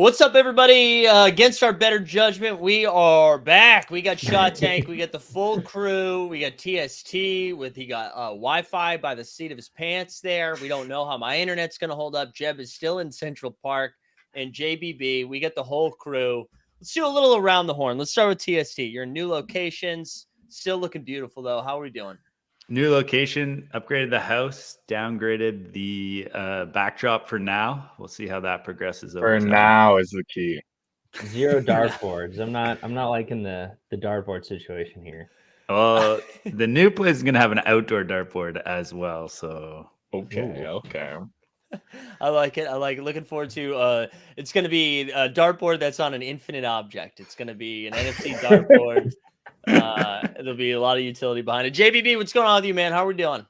What's up, everybody? Against our better judgment, we are back. We got Shot Tank. We got the full crew. We got TST he got Wi-Fi by the seat of his pants there. We don't know how my internet's going to hold up. Jeb is still in Central Park. And JBB, we got the whole crew. Let's do a little around the horn. Let's start with TST. You're in new locations. Still looking beautiful, though. How are we doing? New location, upgraded the house, downgraded the backdrop for now. We'll see how that progresses over time. Now is the key. 0 dartboards. I'm not liking the dartboard situation here. Well, the new place is gonna have an outdoor dartboard as well. So okay. I like it. Looking forward to it's gonna be a dartboard that's on an infinite object. It's gonna be an NFC dartboard. There'll be a lot of utility behind it. JBB, what's going on with you, man? How are we doing?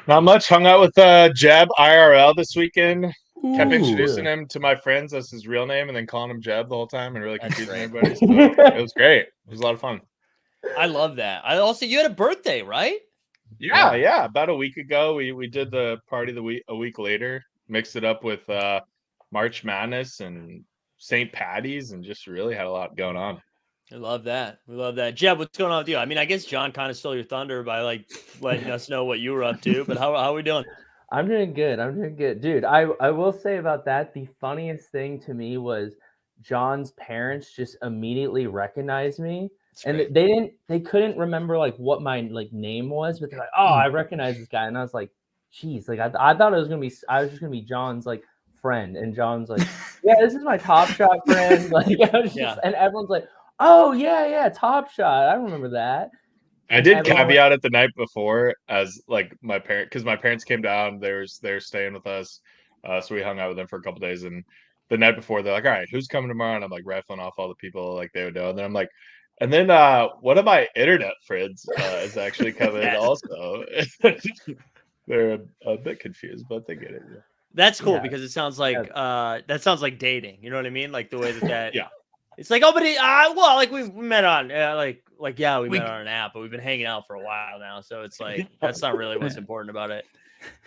Not much. Hung out with Jeb IRL this weekend. Kept introducing him to my friends as his real name and then calling him Jeb the whole time and really confusing everybody. So it was great. It was a lot of fun. I love that. You had a birthday, right? Yeah. About a week ago, we did the party a week later. Mixed it up with March Madness and St. Patty's and just really had a lot going on. I love that. We love that. Jeb, what's going on with you? I mean, I guess John kind of stole your thunder by letting us know what you were up to, but how are we doing? I'm doing good. Dude, I will say about that, the funniest thing to me was John's parents just immediately recognized me. And they couldn't remember what my name was, but they're like, oh, I recognize this guy. And I was like, geez, I thought I was just gonna be John's friend. And John's like, yeah, this is my Top Shot friend. And everyone's like, oh yeah, Top Shot. I remember that. I did caveat it the night before as my parent, because my parents came down. They're staying with us, so we hung out with them for a couple days. And the night before, they're like, "All right, who's coming tomorrow?" And I'm rifling off all the people they would know. And then I'm like, and then one of my internet friends is actually coming also. They're a bit confused, but they get it. Yeah. That's cool because it sounds like that sounds like dating. You know what I mean? Like the way that yeah. It's like, we met on we met on an app, but we've been hanging out for a while now. So it's like that's not really what's important about it.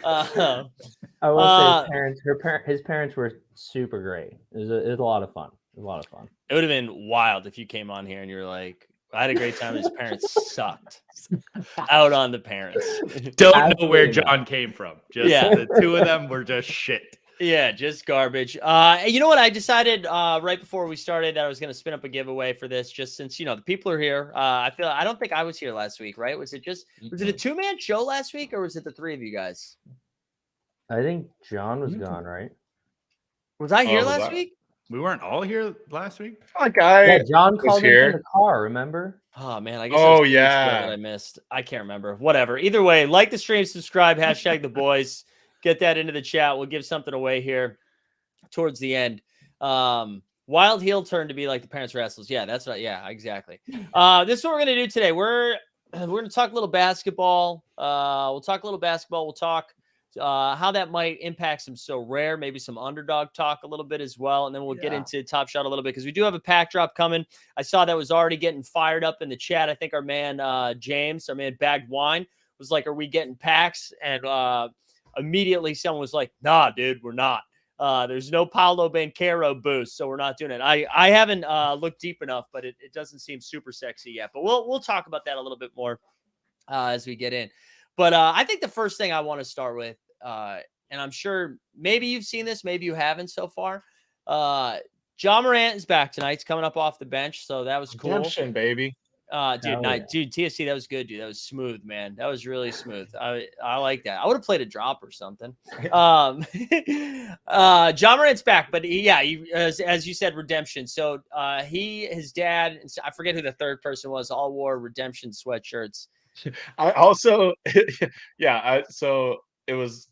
I will say his parents were super great. It was a lot of fun. It would have been wild if you came on here and you were like, I had a great time. His parents sucked. Out on the parents. Don't know where John came from. Just the two of them were just shit. Yeah, just garbage. You know what? I decided right before we started that I was going to spin up a giveaway for this, just since the people are here. I don't think I was here last week, right? Was it a 2-man show last week, or was it the three of you guys? I think John was gone, right? Was I here last week? We weren't all here last week. John called in from the car. Remember? Oh man, I guess. Oh yeah, that I missed. I can't remember. Whatever. Either way, like the stream, subscribe, hashtag the boys. Get that into the chat. We'll give something away here towards the end. Wild heel turn to be like the parents wrestlers. Yeah, that's right. Yeah, exactly. This is what we're gonna do today. We're gonna talk a little basketball. We'll talk a little basketball. We'll talk how that might impact some So Rare, maybe some Underdog talk a little bit as well, and then we'll get into Top Shot a little bit because we do have a pack drop coming. I saw that was already getting fired up in the chat. I think our man James, our man Bagged Wine, was like, "Are we getting packs?" And immediately someone was like, nah, dude, we're not. There's no Paolo Banchero boost, so we're not doing it. I haven't looked deep enough, but it doesn't seem super sexy yet. But we'll talk about that a little bit more as we get in. But I think the first thing I want to start with, and I'm sure maybe you've seen this, maybe you haven't so far. Moran is back tonight. He's coming up off the bench, so that was cool. Redemption, baby. Dude, TSC, that was good, dude. That was smooth, man. That was really smooth. I like that. I would have played a drop or something. John Morant's back, but he, as you said, redemption. So his dad, I forget who the third person was, all wore redemption sweatshirts. I also, so it was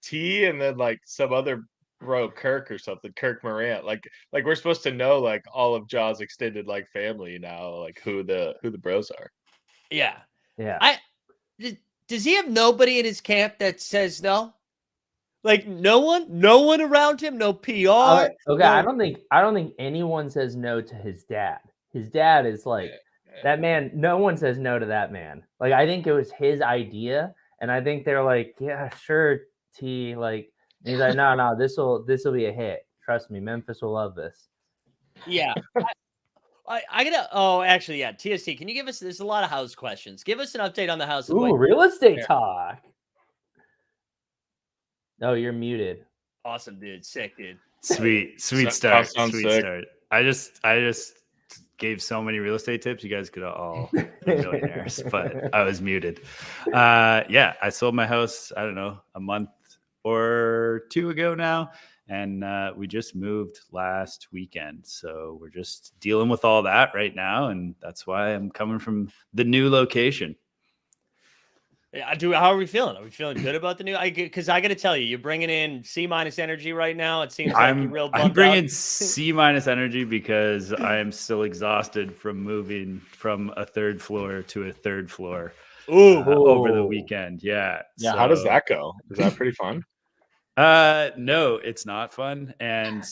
T and then some other bro Kirk or something, Kirk Morant. Like we're supposed to know all of Jaw's extended family now, who the bros are. Yeah. Yeah. Does he have nobody in his camp that says no? No one around him, no PR. Okay, no. I don't think anyone says no to his dad. His dad is that man. No one says no to that man. I think it was his idea, and I think they're like, yeah, sure, T. And he's like, no, this will be a hit Trust me, Memphis will love this. Yeah. I gotta. Oh, actually, yeah. TST, can you give us? There's a lot of house questions. Give us an update on the house. Ooh, real estate talk. Oh, you're muted. Awesome, dude. Sick, dude. Sweet start. Sweet start. I just gave so many real estate tips. You guys could all be millionaires, but I was muted. Yeah, I sold my house, I don't know, a month or two ago now. And we just moved last weekend. So we're just dealing with all that right now. And that's why I'm coming from the new location. Yeah, how are we feeling? Are we feeling good about the new? Because I got to tell you, you're bringing in C- energy right now. It seems like you're real bummed I'm bringing out. C- energy because I am still exhausted from moving from a third floor to a third floor over the weekend. Yeah. Yeah. So, how does that go? Is that pretty fun? No, it's not fun. And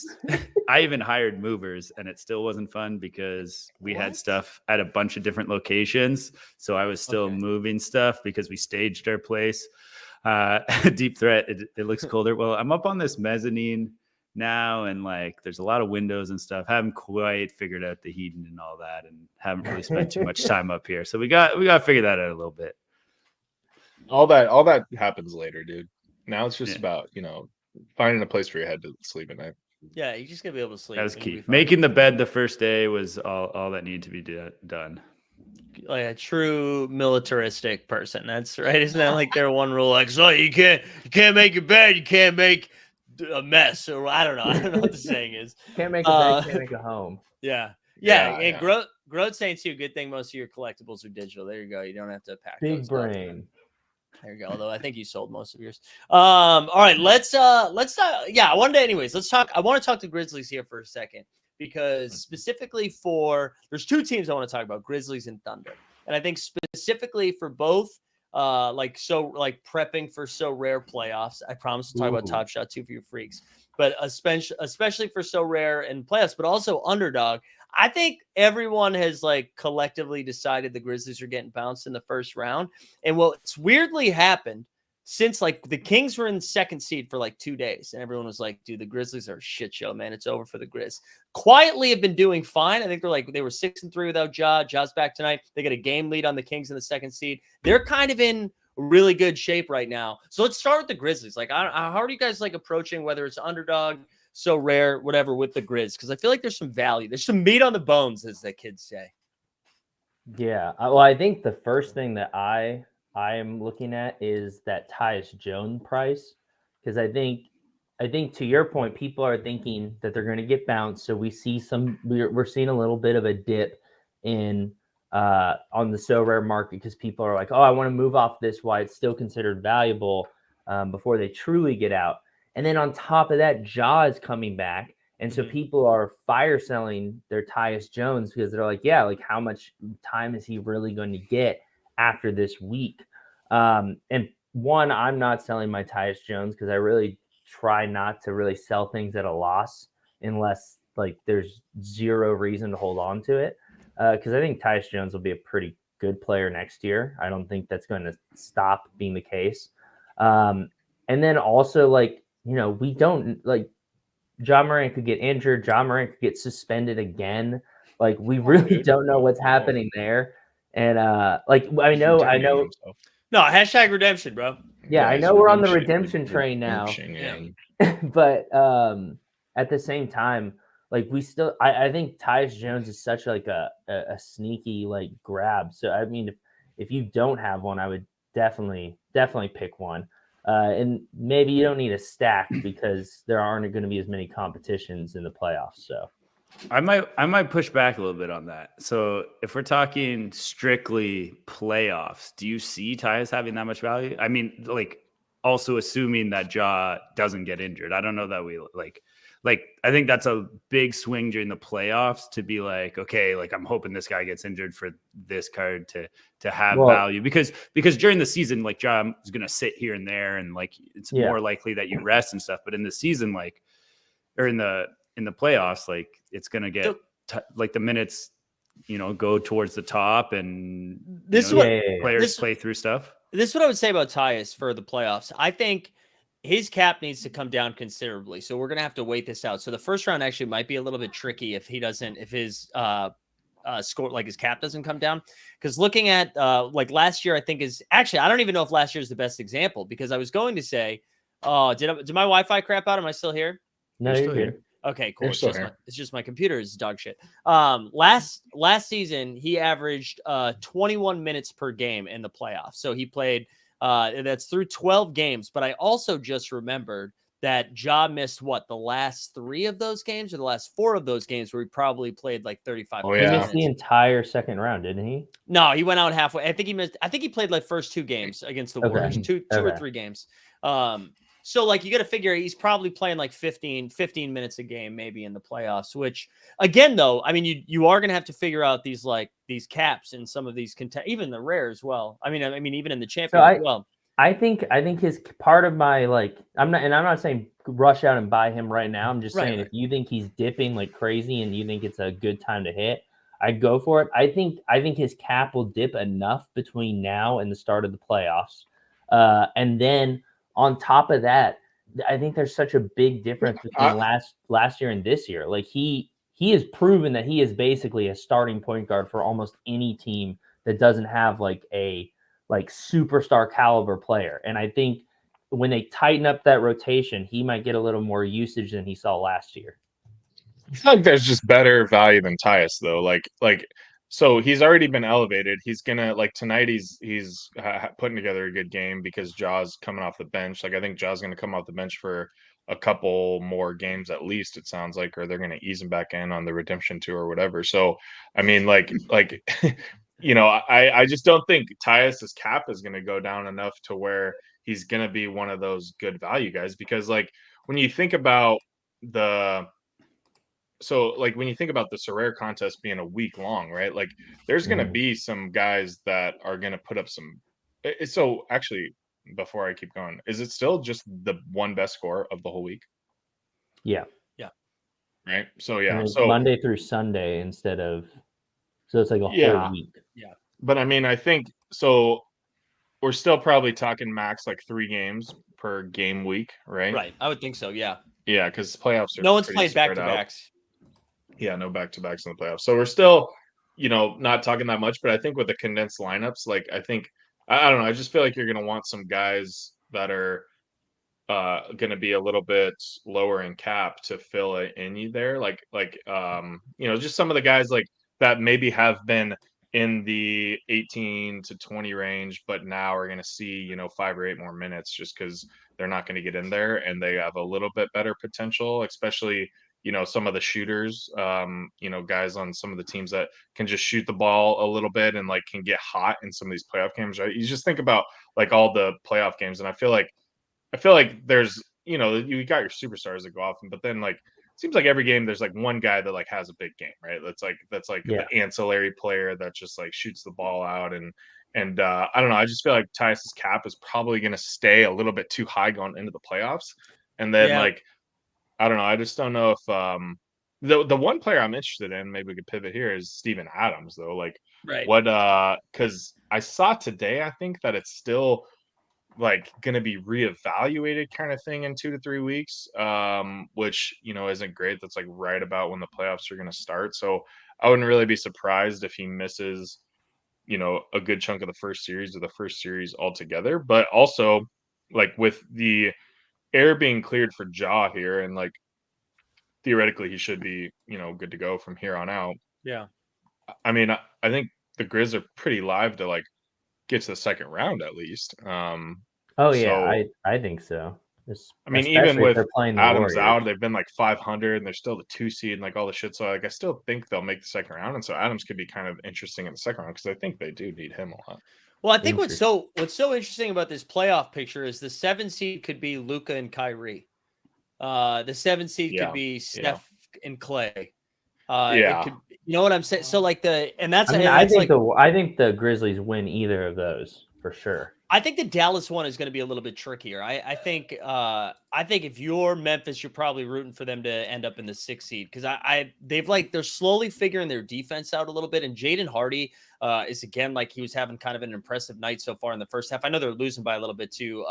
I even hired movers and it still wasn't fun because we had stuff at a bunch of different locations. So I was still moving stuff because we staged our place. Deep threat. It looks colder. Well, I'm up on this mezzanine now and like there's a lot of windows and stuff. Haven't quite figured out the heating and all that and haven't really spent too much time up here. So we got to figure that out a little bit. All that happens later, dude. Now it's just about, finding a place for your head to sleep at night. Yeah, you're just going to be able to sleep. That was key. Making the bed the first day was all that needed to be done. Like a true militaristic person. That's right. Isn't that like their one rule? Like, so you can't make your bed. You can't make a mess. Or I don't know what the saying is. Can't make a bed, can't make a home. Yeah. And Groat saying too, good thing most of your collectibles are digital. There you go. You don't have to pack big brain. There you go. Although I think you sold most of yours. All right, let's talk. Yeah, I want to talk to Grizzlies here for a second because specifically there's two teams I want to talk about, Grizzlies and Thunder. And I think specifically for both prepping for So Rare playoffs. I promise to talk about Top Shot too for your freaks. But especially for So Rare and playoffs, but also Underdog. I think everyone has collectively decided the Grizzlies are getting bounced in the first round. And what's weirdly happened since the Kings were in second seed for 2 days and everyone was like, dude, the Grizzlies are a shit show, man. It's over for the Grizz. Quietly have been doing fine. I think they were 6-3 without Ja. Ja's back tonight. They got a game lead on the Kings in the second seed. They're kind of in really good shape right now. So let's start with the Grizzlies. How are you guys approaching whether it's Underdog, So Rare, whatever, with the Grizz? Because I feel like there's some value. There's some meat on the bones, as the kids say. Yeah. Well, I think the first thing that I am looking at is that Tyus Jones price. Because I think to your point, people are thinking that they're going to get bounced. So we're seeing a little bit of a dip in on the So Rare market because people are like, oh, I want to move off this while it's still considered valuable before they truly get out. And then on top of that, Ja is coming back. And so people are fire selling their Tyus Jones because they're like, yeah, how much time is he really going to get after this week? And one, I'm not selling my Tyus Jones because I really try not to really sell things at a loss unless there's zero reason to hold on to it. Because I think Tyus Jones will be a pretty good player next year. I don't think that's going to stop being the case. And then also we don't Ja Morant could get injured. Ja Morant could get suspended again. We really don't know what's happening there. And I know. No, hashtag redemption, bro. Yeah, I know we're on the redemption train now. But at the same time, we still, I think Tyus Jones is such a sneaky grab. So I mean, if you don't have one, I would definitely pick one. And maybe you don't need a stack because there aren't going to be as many competitions in the playoffs. So I might push back a little bit on that. So if we're talking strictly playoffs, do you see Tyus having that much value? I mean, also assuming that Ja doesn't get injured. I don't know that we I think that's a big swing during the playoffs to be okay, I'm hoping this guy gets injured for this card to have value because during the season, Ja is going to sit here and there and it's more likely that you rest and stuff. But in the season, or in the playoffs, it's going to get the minutes, go towards the top and players play through stuff. This is what I would say about Tyus for the playoffs. I think his cap needs to come down considerably. So we're going to have to wait this out. So the first round actually might be a little bit tricky if his score, like his cap doesn't come down. Because looking at like last year, I think I don't even know if last year is the best example, because I was going to say, did my Wi-Fi crap out? Am I still here? No, you're here. Okay, cool. It's just my computer is dog shit. Last season he averaged 21 minutes per game in the playoffs. So he played that's through 12 games. But I also just remembered that Ja missed the last 3 of those games, or the last 4 of those games, where he probably played like 35 Oh, He yeah. missed the entire second round, didn't he? No, he went out halfway. I think he played like first 2 games against the Warriors, two or 3 games. So like you got to figure he's probably playing like 15 minutes a game, maybe in the playoffs, which again, though, I mean, you are going to have to figure out these caps in some of these even the rare as well. I mean, even in the champion as well. I think his part of my I'm not saying rush out and buy him right now. I'm just saying if you think he's dipping like crazy and you think it's a good time to hit, I'd go for it. I think his cap will dip enough between now and the start of the playoffs. And then on top of that, I think there's such a big difference between last year and this year. Like he has proven that he is basically a starting point guard for almost any team that doesn't have like a superstar caliber player. And I think when they tighten up that rotation, he might get a little more usage than he saw last year. I feel like there's just better value than Tyus though. So he's already been elevated. He's gonna tonight. He's putting together a good game because Ja's coming off the bench. Like I think Ja's gonna come off the bench for a couple more games at least. It sounds like, or they're gonna ease him back in on the redemption tour or whatever. So I mean, I just don't think Tyus's cap is gonna go down enough to where he's gonna be one of those good value guys. Because when you think about the Sorare contest being a week long, right? Like there's going to be some guys that are going to put up some. So actually, before I keep going, is it still just the one best score of the whole week? Yeah. Yeah. Right. So yeah. So Monday through Sunday instead of, so it's like a whole week. Yeah. But I mean, I think so. We're still probably talking max 3 games per game week, right? Right. I would think so. Yeah. Yeah, because playoffs are no one's played back to backs. Yeah, no back-to-backs in the playoffs. So we're still, not talking that much, but I think with the condensed lineups, I think, I don't know, I just feel like you're going to want some guys that are going to be a little bit lower in cap to fill it in you there. Just some of the guys that maybe have been in the 18 to 20 range, but now are going to see, 5 or 8 more minutes just because they're not going to get in there and they have a little bit better potential, especially some of the shooters, guys on some of the teams that can just shoot the ball a little bit and can get hot in some of these playoff games, right? You just think about all the playoff games, and I feel like there's, you got your superstars that go off, but then it seems like every game there's one guy that has a big game, right? That's the ancillary player that just shoots the ball out, and I don't know. I just feel like Tyus's cap is probably going to stay a little bit too high going into the playoffs, and then I don't know. I just don't know if the one player I'm interested in, maybe we could pivot here, is Steven Adams though. Right. What because I saw today, I think that it's still going to be reevaluated kind of thing in 2 to 3 weeks, which isn't great. That's right about when the playoffs are going to start. So I wouldn't really be surprised if he misses a good chunk of the first series or the first series altogether. But also with the air being cleared for Ja here, and theoretically he should be good to go from here on out. Yeah, I mean, I think the Grizz are pretty live to get to the second round at least. I think so. I mean, even with Adams out, they've been 500 and they're still the 2 seed and all the shit. So I still think they'll make the second round, and so Adams could be kind of interesting in the second round because I think they do need him a lot. Well, I think what's so interesting about this playoff picture is the 7 seed could be Luka and Kyrie. The 7 seed could be Steph and Clay. It could, you know what I'm saying? So I think the Grizzlies win either of those for sure. I think the Dallas one is going to be a little bit trickier. I think if you're Memphis, you're probably rooting for them to end up in the 6th seed because they're slowly figuring their defense out a little bit. And Jaden Hardy is again like he was having kind of an impressive night so far in the first half. I know they're losing by a little bit to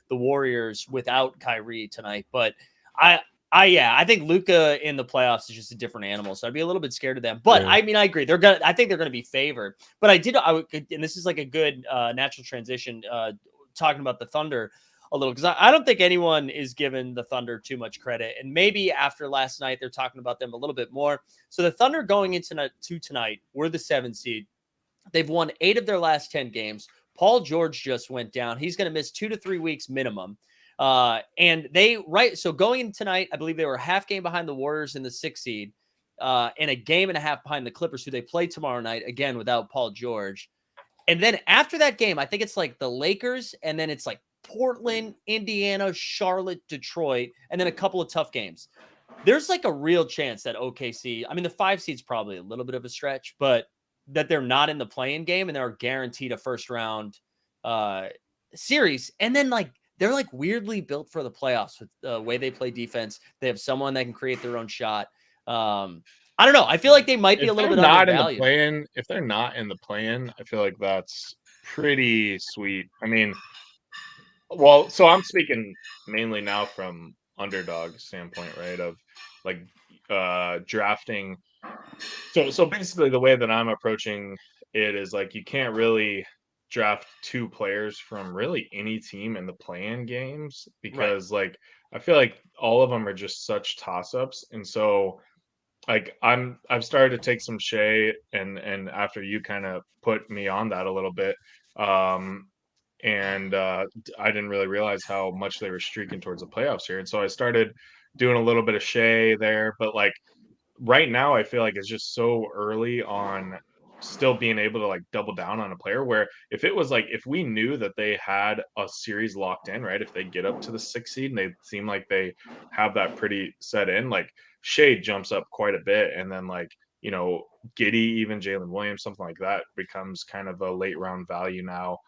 the Warriors without Kyrie tonight, but I think Luka in the playoffs is just a different animal. So I'd be a little bit scared of them. But I mean, I agree. I think they're gonna be favored. But and this is like a good natural transition talking about the Thunder a little, because I don't think anyone is giving the Thunder too much credit. And maybe after last night, they're talking about them a little bit more. So the Thunder going into tonight, we're the 7th seed. They've won 8 of their last 10 games. Paul George just went down. He's going to miss 2 to 3 weeks minimum. So going in tonight, I believe they were a half game behind the Warriors in the 6th seed, and a game and a half behind the Clippers, who they play tomorrow night, again, without Paul George. And then after that game, I think it's like the Lakers, and then it's like Portland, Indiana, Charlotte, Detroit, and then a couple of tough games. There's like a real chance that OKC, I mean, the 5 seed's probably a little bit of a stretch, but that they're not in the play-in game and they're guaranteed a first round series. And then they're like weirdly built for the playoffs with the way they play defense. They have someone that can create their own shot. I don't know. I feel like they might be a little bit undervalued. If they're not in the play-in, I feel like that's pretty sweet. I mean, well, so I'm speaking mainly now from Underdog standpoint, right? Of like drafting. So basically the way that I'm approaching it is like you can't really draft 2 players from really any team in the play-in games because like I feel like all of them are just such toss-ups. And so like I've started to take some shade and after you kind of put me on that a little bit, and I didn't really realize how much they were streaking towards the playoffs here. And so I started doing a little bit of shade there, but like right now I feel like it's just so early on still being able to like double down on a player where if it was like if we knew that they had a series locked in, right? If they get up to the 6th seed and they seem like they have that pretty set in, like shade jumps up quite a bit. And then like, you know, Giddy, even Jalen Williams, something like that becomes kind of a late round value now.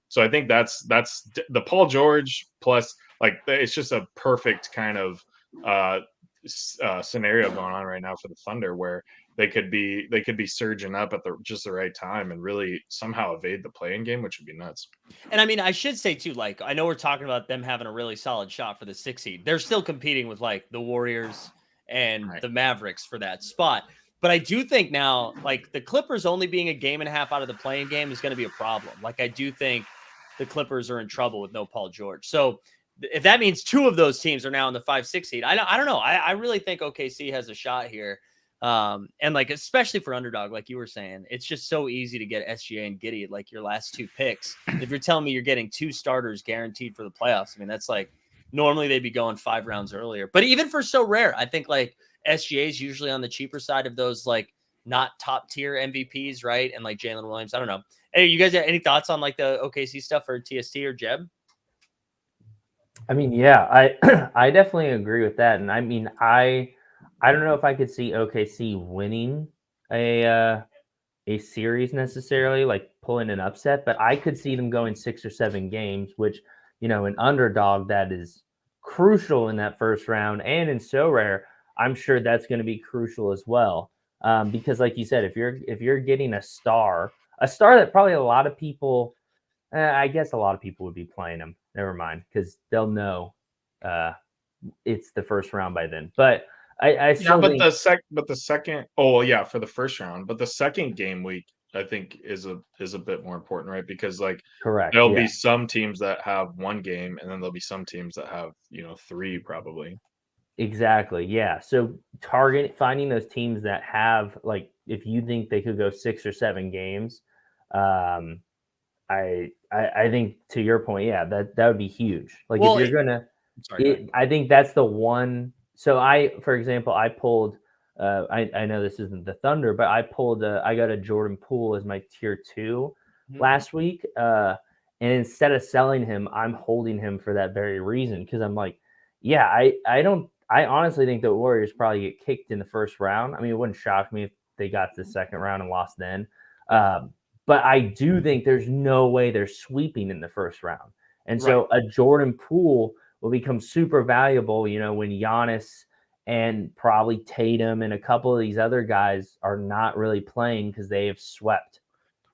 So I think that's the Paul George plus like it's just a perfect kind of scenario going on right now for the Thunder where they could be surging up at just the right time and really somehow evade the play-in game, which would be nuts. And I mean, I should say too, like I know we're talking about them having a really solid shot for the 6th seed. They're still competing with like the Warriors and the Mavericks for that spot. But I do think now, like the Clippers only being a game and a half out of the play-in game is going to be a problem. Like I do think the Clippers are in trouble with no Paul George. So if that means 2 of those teams are now in the 5-6 seed, I don't know. I really think OKC has a shot here. And like, especially for Underdog, like you were saying, it's just so easy to get SGA and Giddy at like your last 2 picks. If you're telling me you're getting 2 starters guaranteed for the playoffs, I mean, that's like, normally they'd be going 5 rounds earlier, but even for so rare, I think like SGA is usually on the cheaper side of those, like not top tier MVPs. Right. And like Jalen Williams, I don't know. Hey, you guys have any thoughts on like the OKC stuff or TST or Jeb? I mean, yeah, I definitely agree with that. And I mean, I don't know if I could see OKC winning a series necessarily, like pulling an upset, but I could see them going 6 or 7 games, which, you know, an Underdog that is crucial in that first round and in so rare, I'm sure that's going to be crucial as well. Because like you said, if you're getting a star that probably a lot of people, I guess a lot of people would be playing him. Never mind, because they'll know it's the first round by then. But I still think... the second. Oh yeah, for the first round, but the second game week I think is a bit more important, right? Because like correct, there'll be some teams that have 1 game, and then there'll be some teams that have 3 probably. Exactly. Yeah. So finding those teams that have like if you think they could go 6 or 7 games. I think to your point, yeah, that would be huge. Like if you're gonna, I think that's the one. So for example, I pulled. I know this isn't the Thunder, but I got a Jordan Poole as my tier 2 last week. And instead of selling him, I'm holding him for that very reason because I'm like, yeah, I honestly think the Warriors probably get kicked in the first round. I mean, it wouldn't shock me if they got to the second round and lost then. But I do think there's no way they're sweeping in the first round. And so a Jordan Poole will become super valuable, you know, when Giannis and probably Tatum and a couple of these other guys are not really playing because they have swept.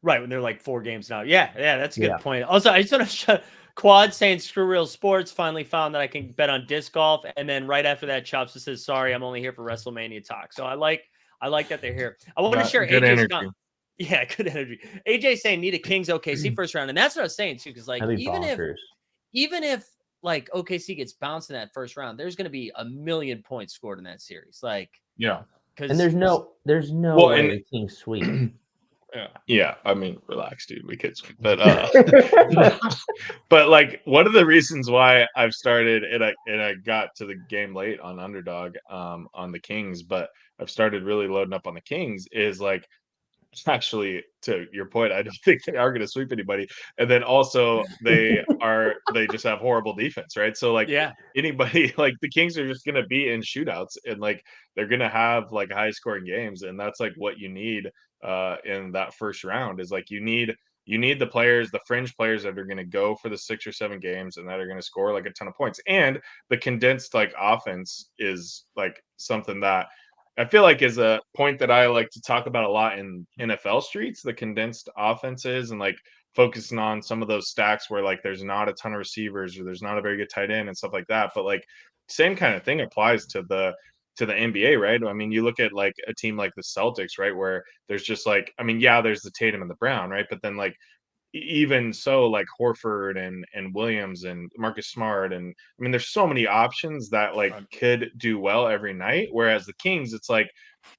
Right, when they're like 4 games now. Yeah, that's a good point. Also, I just want to Quad saying screw real sports, finally found that I can bet on disc golf. And then right after that, Chops just says, sorry, I'm only here for WrestleMania talk. So I like that they're here. I want to share good AJ's energy. Yeah, good energy. AJ saying need a Kings OKC first round. And that's what I was saying too, because like even if like OKC gets bounced in that first round, there's gonna be 1,000,000 points scored in that series. Like and there's no way the Kings sweep. Yeah. I mean, relax, dude. We could sweep, but but like one of the reasons why I've started and I got to the game late on Underdog on the Kings, but I've started really loading up on the Kings is like actually to your point, I don't think they are going to sweep anybody. And then also they just have horrible defense, right? So like anybody like the Kings are just going to be in shootouts and like they're going to have like high scoring games, and that's like what you need in that first round is like you need the players, the fringe players that are going to go for the 6 or 7 games and that are going to score like a ton of points. And the condensed like offense is like something that I feel like is a point that I like to talk about a lot in NFL streets, the condensed offenses and like focusing on some of those stacks where like there's not a ton of receivers or there's not a very good tight end and stuff like that. But like same kind of thing applies to the NBA, right? I mean, you look at like a team like the Celtics, right, where there's just like, I mean, yeah, there's the Tatum and the Brown, right? But then like even so, like Horford and Williams and Marcus Smart, and I mean, there's so many options that like could do well every night. Whereas the Kings, it's like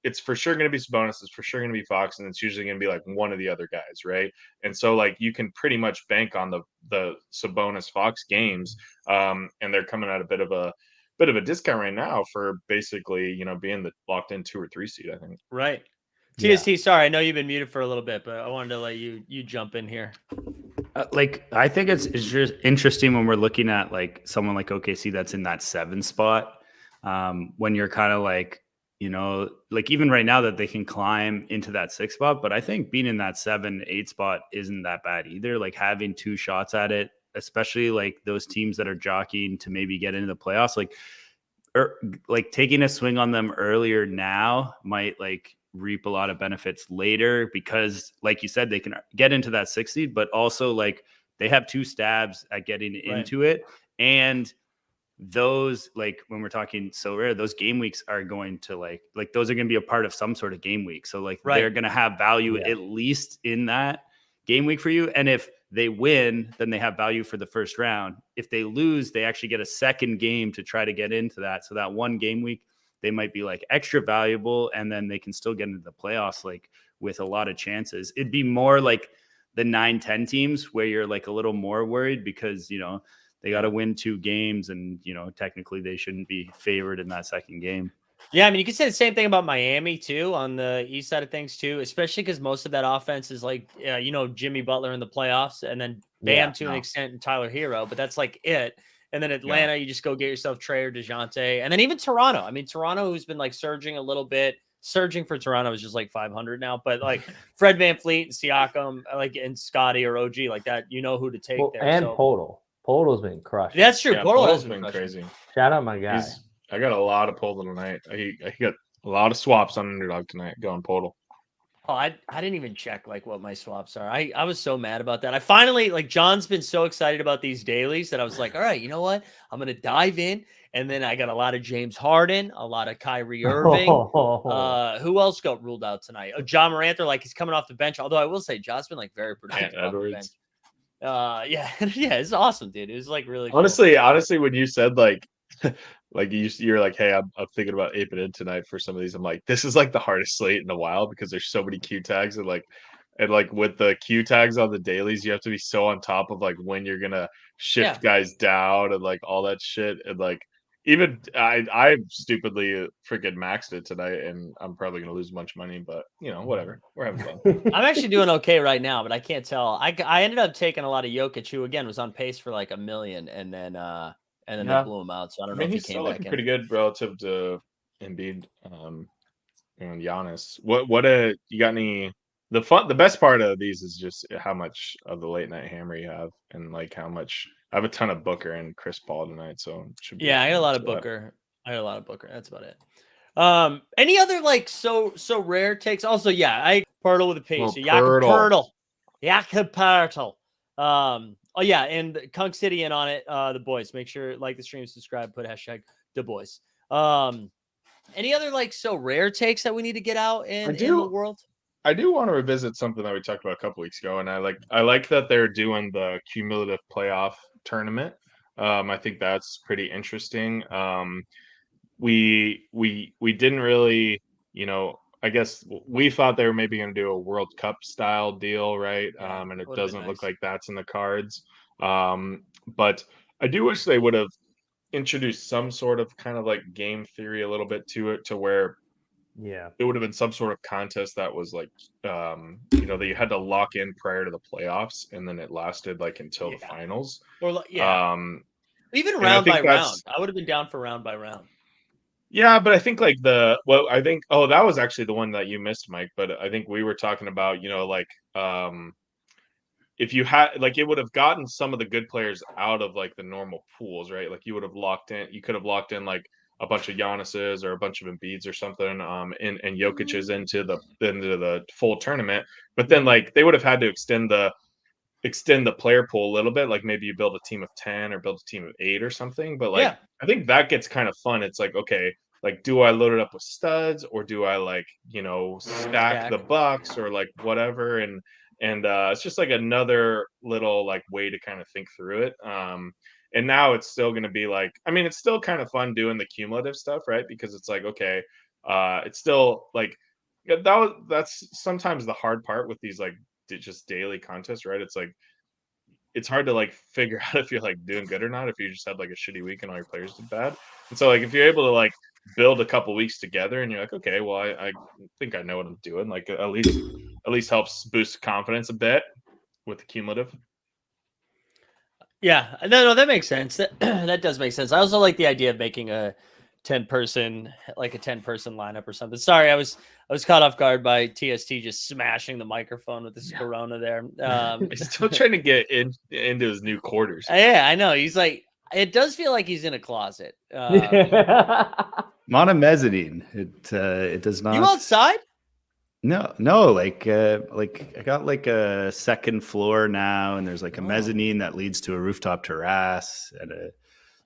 it's for sure going to be Sabonis, it's for sure going to be Fox, and it's usually going to be like one of the other guys, right? And so like you can pretty much bank on the Sabonis Fox games, and they're coming at a bit of a discount right now for basically, you know, being the locked in 2 or 3 seed, I think. Right. TST, sorry, I know you've been muted for a little bit, but I wanted to let you jump in here. Like I think it's just interesting when we're looking at like someone like OKC that's in that 7 spot. When you're kind of like, you know, like even right now that they can climb into that 6 spot, but I think being in that 7, 8 spot isn't that bad either. Like having 2 shots at it, especially like those teams that are jockeying to maybe get into the playoffs, like taking a swing on them earlier now might like reap a lot of benefits later, because like you said, they can get into that 6 seed, but also like they have 2 stabs at getting into it. And those, like when we're talking so rare, those game weeks are going to like those are going to be a part of some sort of game week. So like they're going to have value at least in that game week for you. And if they win, then they have value for the first round. If they lose, they actually get a second game to try to get into that. So that 1 game week, they might be like extra valuable, and then they can still get into the playoffs like with a lot of chances. It'd be more like the 9-10 teams where you're like a little more worried because, you know, they got to win 2 games and, you know, technically they shouldn't be favored in that second game. Yeah, I mean, you could say the same thing about Miami too on the east side of things too, especially because most of that offense is like, you know, Jimmy Butler in the playoffs, and then Bam to an extent and Tyler Hero, but that's like it. And then Atlanta, you just go get yourself Trey or DeJounte, and then even Toronto. I mean, Toronto, who's been like surging a little bit. Surging for Toronto is just like 500 now, but like Fred VanVleet and Siakam, like and Scotty or OG, like that, you know who to take there. And Podol's been crushing. That's true. Yeah, Podol's been crazy. Shout out my guy. I got a lot of Podol tonight. I got a lot of swaps on Underdog tonight going Podol. Oh, I didn't even check like what my swaps are. I was so mad about that. I finally, like, John's been so excited about these dailies that I was like, all right, you know what? I'm going to dive in. And then I got a lot of James Harden, a lot of Kyrie Irving. Who else got ruled out tonight? Oh, John Morant, like he's coming off the bench. Although I will say John's been like very productive off the bench. Yeah, it's awesome, dude. It was like really honestly, when you said like like you're like, hey, I'm thinking about aping in tonight for some of these. I'm like, this is like the hardest slate in a while because there's so many Q tags and like with the Q tags on the dailies, you have to be so on top of like when you're gonna shift guys down and like all that shit. And like even I stupidly freaking maxed it tonight, and I'm probably gonna lose a bunch of money, but you know, whatever. We're having fun. I'm actually doing okay right now, but I can't tell. I ended up taking a lot of Jokic, who again was on pace for like 1 million, and then they blew him out. So I don't know if he came back in. Pretty good relative to Embiid and Giannis. What you got any the best part of these is just how much of the late night hammer you have, and like how much. I have a ton of Booker and Chris Paul tonight, so it should be. Yeah, I got a lot of Booker. That's about it. Any other like so rare takes? Also, yeah, I Pirtle with a P. So Jakob Pirtle. Oh yeah, and Kunk City in on it. The boys, make sure like the stream, subscribe, put hashtag the boys. Any other like so rare takes that we need to get out in the world? I do want to revisit something that we talked about a couple weeks ago, and I like that they're doing the cumulative playoff tournament. I think that's pretty interesting. We didn't really, I guess we thought they were maybe going to do a World Cup style deal, right? Yeah, and it doesn't look like that's in the cards. But I do wish they would have introduced some sort of kind of like game theory a little bit to it, to where it would have been some sort of contest that was like, that you had to lock in prior to the playoffs, and then it lasted like until the finals. Or even round by round. I would have been down for round by round. Yeah, but I think like that was actually the one that you missed, Mike. But I think we were talking about, if you had like, it would have gotten some of the good players out of like the normal pools, right? Like you could have locked in like a bunch of Giannis's or a bunch of Embiid's or something, and Jokic's into the full tournament. But then like they would have had to extend the player pool a little bit. Like maybe you build a team of 10 or build a team of 8 or something. But like I think that gets kind of fun. It's like, okay, like do I load it up with studs, or do I like, stack the Bucks or like whatever? And it's just like another little like way to kind of think through it. And now it's still going to be like, I mean, it's still kind of fun doing the cumulative stuff, right? Because it's like, okay, it's still like that's sometimes the hard part with these like just daily contests, right? It's like it's hard to like figure out if you're like doing good or not if you just had like a shitty week and all your players did bad. And so like if you're able to like build a couple weeks together and you're like, okay, well I think I know what I'm doing, like at least helps boost confidence a bit with the cumulative. Yeah, no, that makes sense. That does make sense. I also like the idea of making a 10-person lineup or something. Sorry, I was caught off guard by TST just smashing the microphone with this Corona there. He's still trying to get into his new quarters. Yeah, I know. He's like, it does feel like he's in a closet. I'm on a mezzanine. It does not. You outside? No, like I got like a second floor now, and there's like a mezzanine that leads to a rooftop terrace and a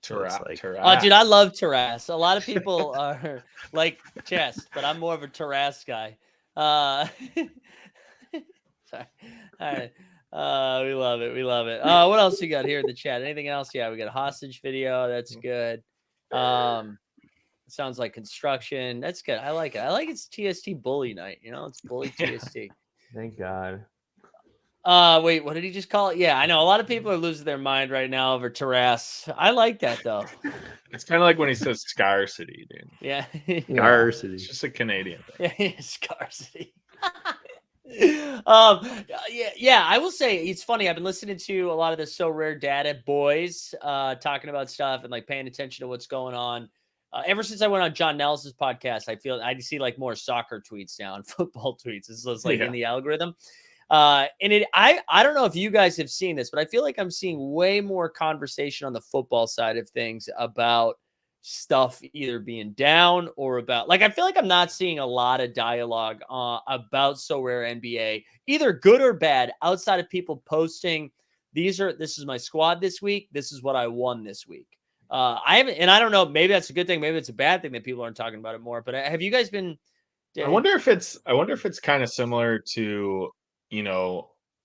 terrace. Oh, dude, I love terrace. A lot of people are like chest, but I'm more of a terrace guy. Sorry. All right. We love it. What else you got here in the chat? Anything else? Yeah, we got a hostage video. That's good. Sounds like construction. That's good. I like it. I like it's TST bully night. It's bully TST. Thank God. Wait, what did he just call it? Yeah, I know a lot of people are losing their mind right now over terrace. I like that though. It's kind of like when he says scarcity, dude. Yeah. Scarcity. It's just a Canadian thing. Yeah, scarcity. Yeah, I will say it's funny. I've been listening to a lot of the So Rare Data boys talking about stuff and like paying attention to what's going on. Ever since I went on John Nelson's podcast, I see like more soccer tweets now and football tweets. It's like in the algorithm. I don't know if you guys have seen this, but I feel like I'm seeing way more conversation on the football side of things about stuff either being down or about like, I feel like I'm not seeing a lot of dialogue about So Rare NBA, either good or bad, outside of people posting, this is my squad this week. This is what I won this week. I haven't, and I don't know, maybe that's a good thing. Maybe it's a bad thing that people aren't talking about it more, but have you guys been, I wonder if it's kind of similar to,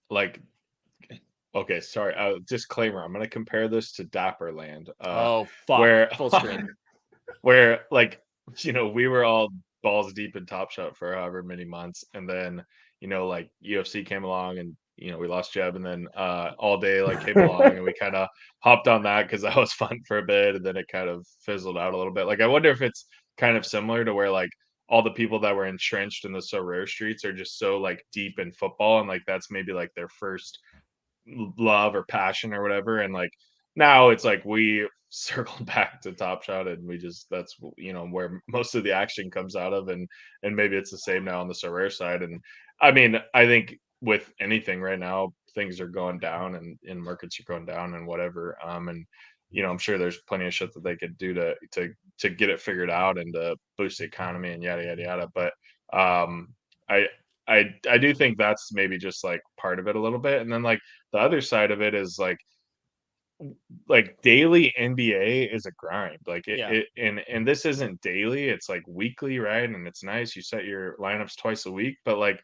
like, okay, sorry, disclaimer. I'm going to compare this to Dapperland. Where full screen. Where like, we were all balls deep in Top Shot for however many months. And then, like UFC came along and, we lost Jeb, and then All Day like came along and we kind of hopped on that because that was fun for a bit, and then it kind of fizzled out a little bit. Like I wonder if it's kind of similar to where like all the people that were entrenched in the So Rare streets are just so like deep in football, and like that's maybe like their first love or passion or whatever, and like now it's like we circled back to Top Shot and that's where most of the action comes out of, and maybe it's the same now on the So Rare side. And I mean, I think with anything right now, things are going down and markets are going down and whatever. And I'm sure there's plenty of shit that they could do to get it figured out and to boost the economy and yada yada yada. But um, I I do think that's maybe just like part of it a little bit. And then like the other side of it is like daily NBA is a grind. Like and this isn't daily, it's like weekly, right? And it's nice. You set your lineups twice a week, but like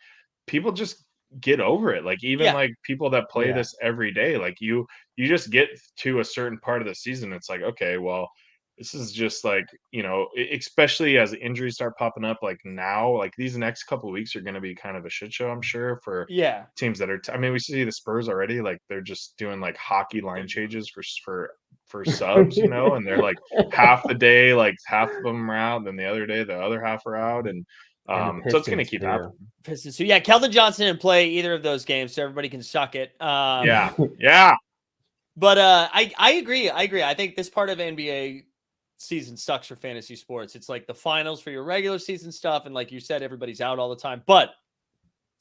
people just get over it. Like even like people that play this every day, like you just get to a certain part of the season. It's like, okay, well, this is just like, especially as injuries start popping up, like now, like these next couple of weeks are going to be kind of a shit show, I'm sure, for teams that are. I mean, we see the Spurs already, like they're just doing like hockey line changes for subs, and they're like half the day, like half of them are out, then the other day the other half are out, and so it's going to keep happening. Pistons. So Keldon Johnson didn't play either of those games, so everybody can suck it. Yeah. But I agree. I think this part of NBA season sucks for fantasy sports. It's like the finals for your regular season stuff, and like you said, everybody's out all the time. But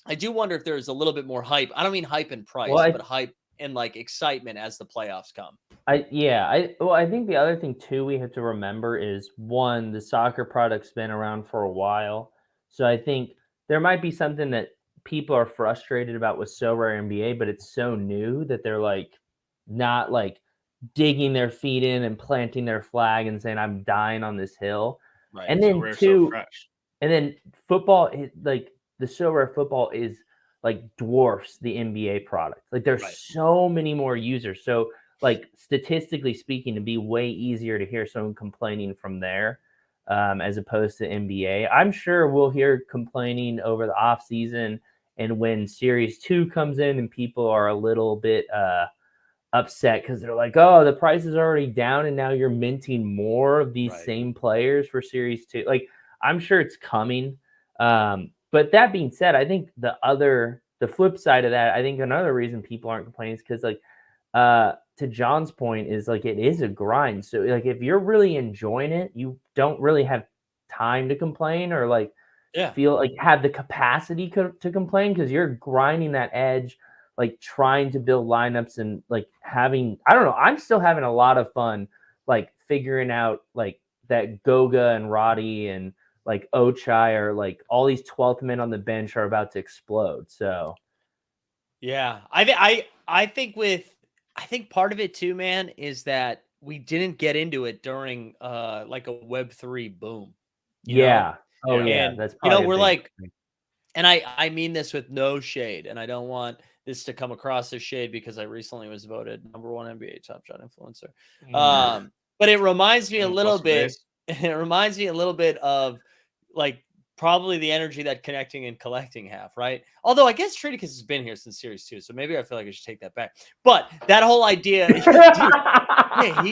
I do wonder if there's a little bit more hype. I don't mean hype in price, but hype and like excitement as the playoffs come. I think the other thing too we have to remember is, one, the soccer product's been around for a while. So I think there might be something that people are frustrated about with So Rare NBA, but it's so new that they're like not like digging their feet in and planting their flag and saying, I'm dying on this hill. Right. And then and then football, like the So Rare football is like dwarfs the NBA product. Like there's so many more users. So like statistically speaking, it'd be way easier to hear someone complaining from there as opposed to NBA. I'm sure we'll hear complaining over the off season and when Series 2 comes in and people are a little bit upset because they're like, oh, the price is already down and now you're minting more of these same players for Series 2. Like, I'm sure it's coming. But that being said, I think the flip side of that, I think another reason people aren't complaining is because, like, to John's point, is like it is a grind. So, like, if you're really enjoying it, you don't really have time to complain or like feel like have the capacity to complain because you're grinding that edge, like trying to build lineups and like having, I don't know, I'm still having a lot of fun, like figuring out like that Goga and Roddy and like Ochai are like all these 12th men on the bench are about to explode. So I think part of it too, man, is that we didn't get into it during like a Web3 boom. You know? And, that's probably we're like, and I mean this with no shade, and I don't want this to come across as shade because I recently was voted #1 NBA Top Shot influencer. But it reminds me a little bit. It reminds me a little bit of like probably the energy that Connecting and Collecting have, right? Although I guess Triticus has been here since Series 2, so maybe I feel like I should take that back. But that whole idea, he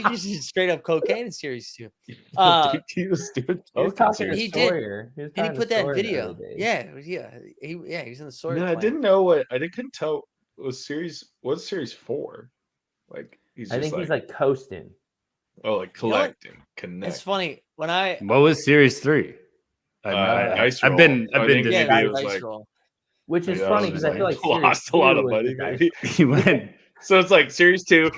just did straight up cococaine in Series 2. He was doing he did, and he put that video. He was in the Sawyer. No, I didn't know I couldn't tell. What's Series 4? Like he's like coasting. Oh, like collecting, connect. It's funny when what was Series 3? I've been Dice Roll. Which is funny because I feel like lost a lot of money. Maybe he went. So it's like Series 2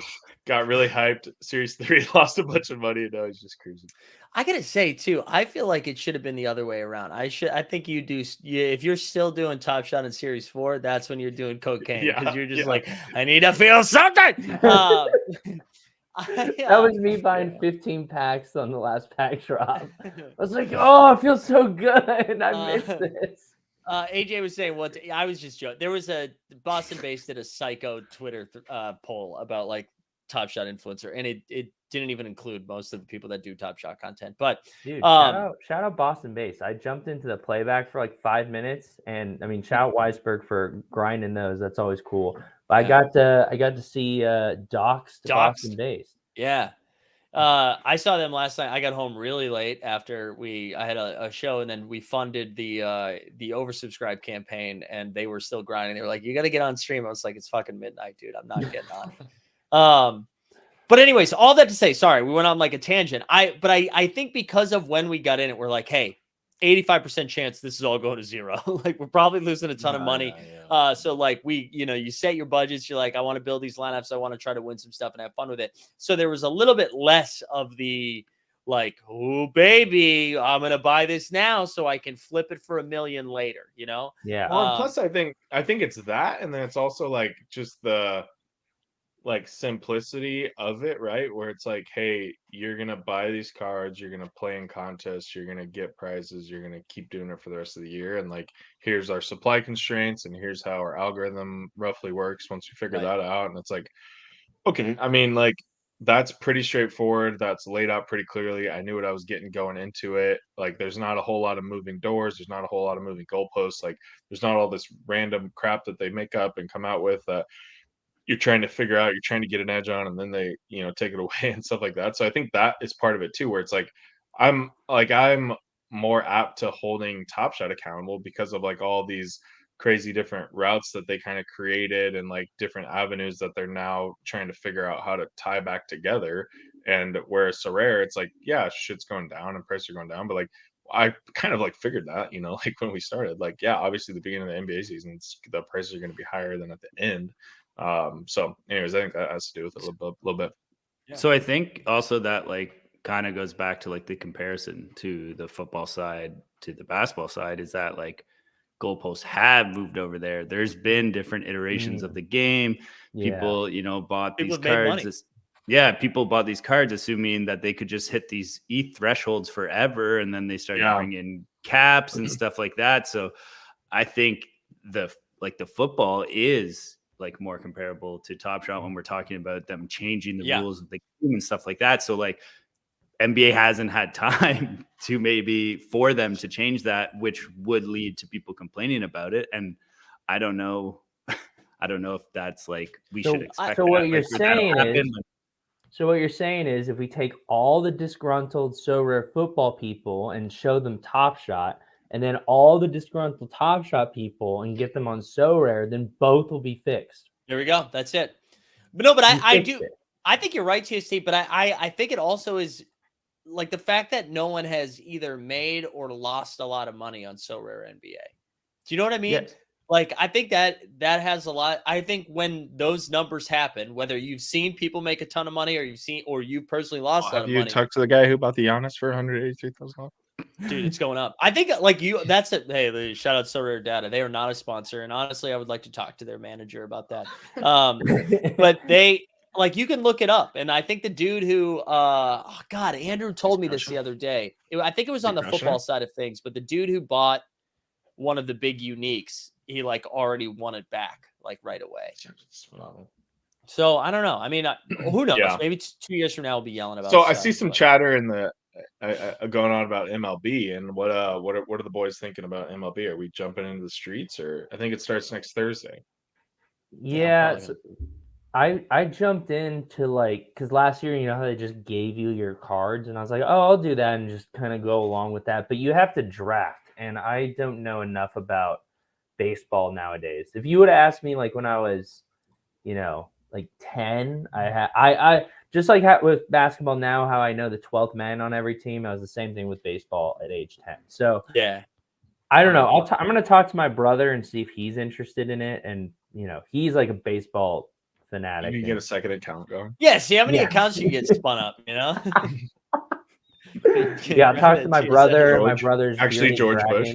got really hyped. Series 3 lost a bunch of money, and now he's just cruising. I gotta say too, I feel like it should have been the other way around. I think you do. If you're still doing Top Shot in Series 4, that's when you're doing cocaine because you're just like, I need to feel something. That was me buying 15 packs on the last pack drop. I was like, oh, I feel so good. I missed this. AJ was saying I was just joking. There was a Boston-based did a psycho Twitter poll about like Top Shot influencer, and it didn't even include most of the people that do Top Shot content. But dude, shout out Boston Base. I jumped into the playback for like 5 minutes, and I mean, shout out Weisberg for grinding those. That's always cool. But I got to see Docs to Boston Base. Yeah. I saw them last night. I got home really late after I had a show, and then we funded the oversubscribe campaign, and they were still grinding. They were like, you got to get on stream. I was like, it's fucking midnight, dude. I'm not getting on. But anyways, all that to say, sorry, we went on like a tangent. I think because of when we got in it, we're like, hey, 85% chance this is all going to zero. Like we're probably losing a ton of money. So like you set your budgets. You're like, I want to build these lineups. I want to try to win some stuff and have fun with it. So there was a little bit less of the like, oh baby, I'm going to buy this now so I can flip it for $1 million later, Yeah. Well, plus I think it's that, and then it's also like just the like simplicity of it, right? Where it's like, hey, you're gonna buy these cards, you're gonna play in contests, you're gonna get prizes, you're gonna keep doing it for the rest of the year, and like here's our supply constraints, and here's how our algorithm roughly works once we figure that out. And it's like, okay, I mean, like that's pretty straightforward. That's laid out pretty clearly. I knew what I was getting going into it. Like there's not a whole lot of moving doors, there's not a whole lot of moving goalposts, like there's not all this random crap that they make up and come out with you're trying to figure out, you're trying to get an edge on, and then they, take it away and stuff like that. So I think that is part of it too, where it's like, I'm more apt to holding Top Shot accountable because of like all these crazy different routes that they kind of created and like different avenues that they're now trying to figure out how to tie back together. And whereas Sorare, it's like, yeah, shit's going down and prices are going down, but like I kind of like figured that, like when we started, like, yeah, obviously the beginning of the NBA season, the prices are going to be higher than at the end. So anyways, I think that has to do with it a little bit. Yeah. So I think also that like kind of goes back to like the comparison to the football side to the basketball side is that like goalposts have moved over there. There's been different iterations of the game. People, bought these cards. People bought these cards assuming that they could just hit these ETH thresholds forever. And then they started bringing caps and stuff like that. So I think the football is like more comparable to Top Shot when we're talking about them changing the rules of the game and stuff like that. So like NBA hasn't had time to maybe for them to change that, which would lead to people complaining about it. And I don't know if that's like we should expect. So what you're saying is, so what you're saying is, if we take all the disgruntled Sorare football people and show them Top Shot, and then all the disgruntled Top Shot people and get them on Sorare, then both will be fixed. There we go. That's it. But no, but I think you're right, TST, but I think it also is like the fact that no one has either made or lost a lot of money on Sorare NBA. Do you know what I mean? Yes. Like, I think that has a lot. I think when those numbers happen, whether you've seen people make a ton of money or you personally lost a lot of money. Have you talked to the guy who bought the Giannis for $183,000? Dude, it's going up. I think that's it. Hey, shout out Sorare Data. They are not a sponsor. And honestly, I would like to talk to their manager about that. But they, like, you can look it up. And I think the dude who, Andrew told me this the other day. I think it was on the football side of things, but the dude who bought one of the big uniques, he like already won it back like right away. So I don't know. I mean, who knows? Yeah. Maybe 2 years from now we'll be yelling about. So I see some chatter in the going on about MLB, and what are the boys thinking about MLB? Are we jumping into the streets, or I think it starts next Thursday? Yeah, so I jumped into like, because last year, you know how they just gave you your cards, and I was like, oh, I'll do that and just kind of go along with that. But you have to draft, and I don't know enough about baseball nowadays. If you would have asked me like when I was, like 10, I just like with basketball now, how I know the 12th man on every team. I was the same thing with baseball at age 10. So yeah, I don't know. I'm going to talk to my brother and see if he's interested in it. And, he's like a baseball fanatic. You can get a second account going. Yeah. See how many accounts you get spun up, Yeah. I'll talk to my brother. My brother's actually George Bush.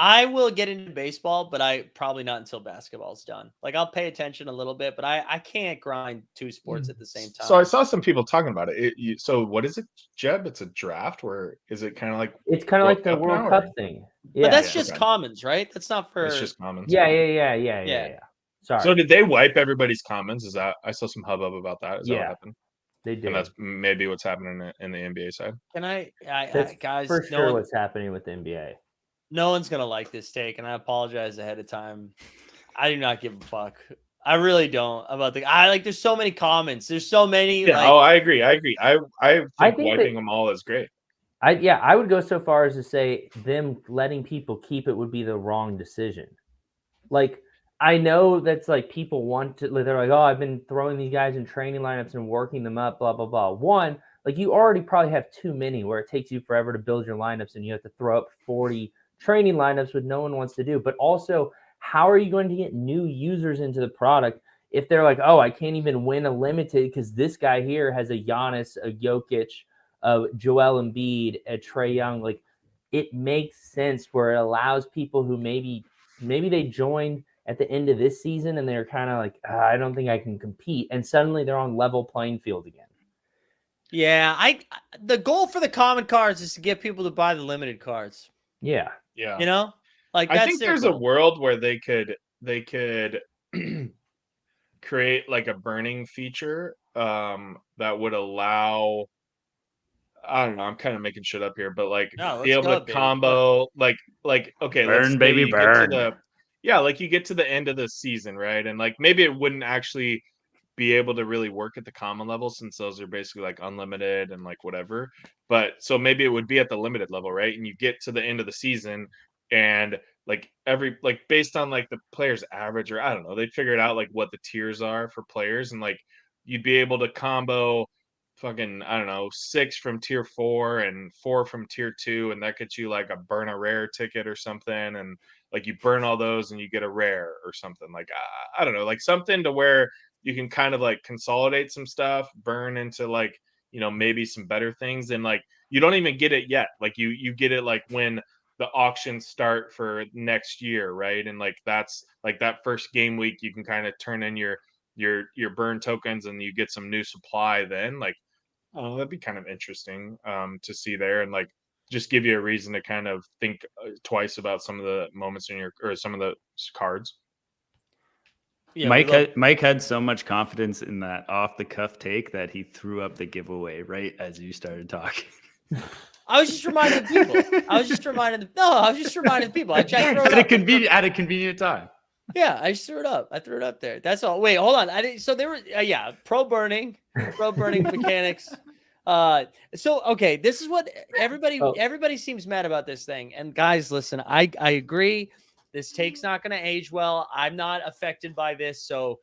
I will get into baseball, but I probably not until basketball's done. Like I'll pay attention a little bit, but I can't grind two sports at the same time. So I saw some people talking about it. So what is it, Jeb? It's a draft, where is it kind of like? It's kind of like the World Cup thing. Yeah, but that's just commons, right? That's not for. It's just commons. Yeah. Sorry. So did they wipe everybody's commons? Is that I saw some hubbub about that? Is that what happened? They did. And that's maybe what's happening in the NBA side. Can I guys, for sure what's happening with the NBA. No one's going to like this take, and I apologize ahead of time. I do not give a fuck. I really don't about there's so many comments. There's so many. Yeah, I agree. I think wiping them all is great. I would go so far as to say them letting people keep it would be the wrong decision. Like, I know that's like people want to, they're like, oh, I've been throwing these guys in training lineups and working them up, blah, blah, blah. One, like you already probably have too many where it takes you forever to build your lineups and you have to throw up 40 training lineups which no one wants to do. But also, how are you going to get new users into the product if they're like, oh, I can't even win a limited because this guy here has a Giannis, a Jokic, a Joel Embiid, a Trae Young? Like, it makes sense where it allows people who maybe they joined at the end of this season and they're kind of like, I don't think I can compete, and suddenly they're on level playing field again. Yeah, the goal for the common cards is to get people to buy the limited cards. Yeah. You know, like I think there's a world where they could create like a burning feature that would allow, I don't know, I'm kind of making shit up here, but like be able to combo like okay, burn, baby, burn. Like you get to the end of the season, right? And like maybe it wouldn't actually be able to really work at the common level since those are basically like unlimited and like whatever. But so maybe it would be at the limited level, right? And you get to the end of the season and like based on like the player's average, or I don't know, they figured out like what the tiers are for players, and like you'd be able to combo fucking, I don't know, 6 from tier 4 and 4 from tier 2, and that gets you like a burn a rare ticket or something, and like you burn all those and you get a rare or something. Like I don't know, like something to where you can kind of like consolidate some stuff, burn into like, you know, maybe some better things, and like you don't even get it yet. Like you get it like when the auctions start for next year, right? And like that's like that first game week you can kind of turn in your burn tokens and you get some new supply then. Like, oh, that'd be kind of interesting to see there, and like just give you a reason to kind of think twice about some of the moments in your, or some of the cards. Yeah, Mike had so much confidence in that off the cuff take that he threw up the giveaway right as you started talking. I was just reminding people. I was just reminding people. I checked at a convenient time. Yeah, I just threw it up. I threw it up there. That's all. Wait, hold on. I didn't. So there were pro burning mechanics. So okay, this is what everybody seems mad about this thing. And guys, listen, I agree. This take's not going to age well. I'm not affected by this, so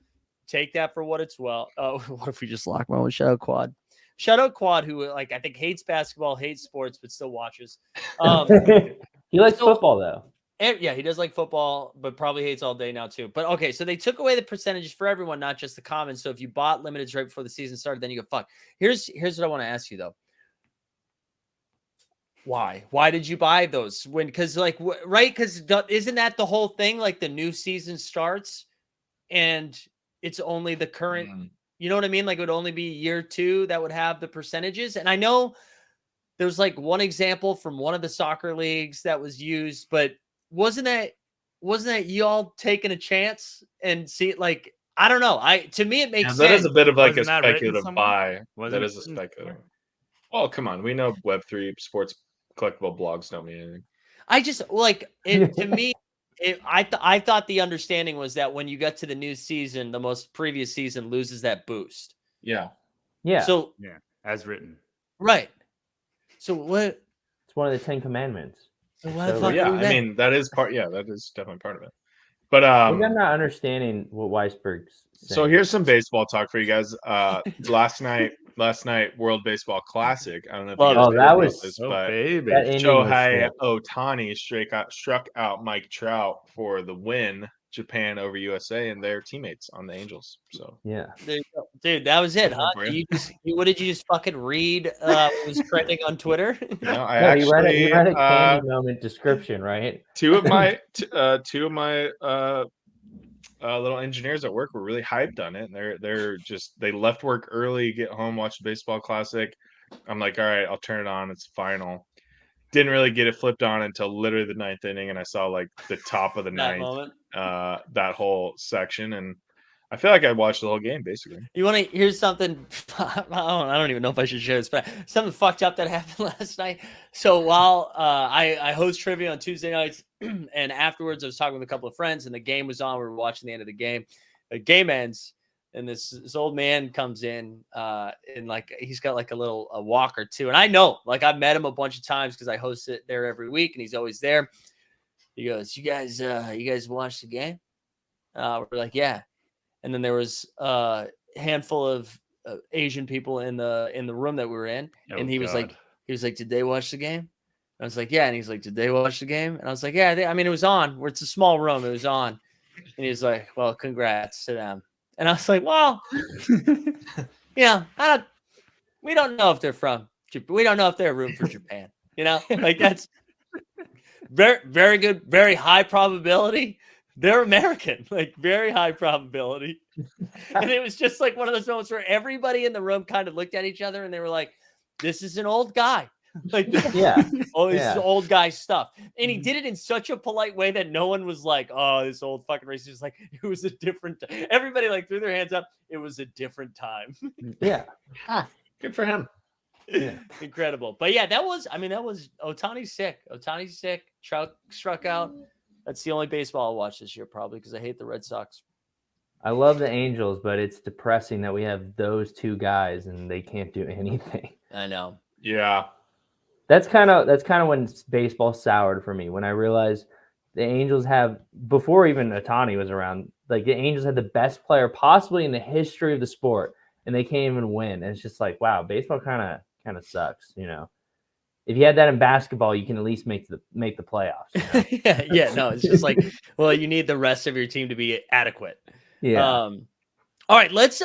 take that for what it's well. Oh, what if we just lock my own? Shout out Quad. Shout out Quad, who like I think hates basketball, hates sports, but still watches. He likes football though. Yeah, he does like football, but probably hates all day now too. But okay, so they took away the percentages for everyone, not just the commons. So if you bought limiteds right before the season started, then you go fuck. Here's what I want to ask you though. Why did you buy those? Because like right? Because isn't that the whole thing? Like the new season starts, and it's only the current. You know what I mean? Like it would only be year 2 that would have the percentages. And I know there's like one example from one of the soccer leagues that was used, but wasn't that y'all taking a chance and see it? Like I don't know. To me it makes sense. That is a bit of like a speculative buy. That is a speculative. Oh come on, we know Web3 sports collectible blogs don't mean anything. I just like it to me. I thought the understanding was that when you get to the new season, the most previous season loses that boost. Yeah. So as written. Right. So what? It's one of the 10 commandments. So I mean that is part. Yeah, that is definitely part of it. But I'm not understanding what Weisberg's saying. So here's some baseball talk for you guys. Last night World Baseball Classic. I don't know if you guys that was this, but baby. Shohei Ohtani struck out Mike Trout for the win. Japan over USA and their teammates on the Angels. So there you go. Dude, that was it, huh? What did you just fucking read? Was trending on Twitter? No, I actually you read a candy moment description, right? Two of my little engineers at work were really hyped on it, and they left work early, get home, watch the Baseball Classic. I'm like, all right, I'll turn it on. It's final. Didn't really get it flipped on until literally the 9th inning, and I saw like the top of the ninth, that whole section, and I feel like I watched the whole game basically. You want to hear something? I don't even know if I should share this, but something fucked up that happened last night. So while I host trivia on Tuesday nights, and afterwards I was talking with a couple of friends, and the game was on. We were watching the end of the game. The game ends, and this old man comes in, and like he's got like a walker too. And I know, like I've met him a bunch of times because I host it there every week, and he's always there. He goes, "You guys watch the game?" We're like, "Yeah." And then there was a handful of Asian people in the room that we were in, and he was like, did they watch the game? I was like, yeah. And he's like, did they watch the game? And I was like, yeah. I mean, it was on. It's a small room. It was on. And he was like, well, congrats to them. And I was like, well, yeah, we don't know if they're from Japan. We don't know if they're room for Japan. Like that's very, very good, very high probability. They're American, like very high probability. And it was just like one of those moments where everybody in the room kind of looked at each other and they were like, this is an old guy. Like, yeah. This is old guy stuff. And he did it in such a polite way that no one was like, oh, this old fucking racist. It was like, it was a different everybody like threw their hands up. It was a different time. Yeah. Good for him. Yeah. Incredible. But yeah, that was Ohtani's sick. Ohtani's sick. Trout struck out. That's the only baseball I'll watch this year, probably, because I hate the Red Sox. I love the Angels, but it's depressing that we have those two guys and they can't do anything. I know. Yeah. That's kind of when baseball soured for me, when I realized the Angels have, before even Ohtani was around, like the Angels had the best player possibly in the history of the sport, and they can't even win. And it's just like, wow, baseball kind of sucks, If you had that in basketball, you can at least make the playoffs. Yeah, no, it's just like, well, you need the rest of your team to be adequate. Yeah. All right, let's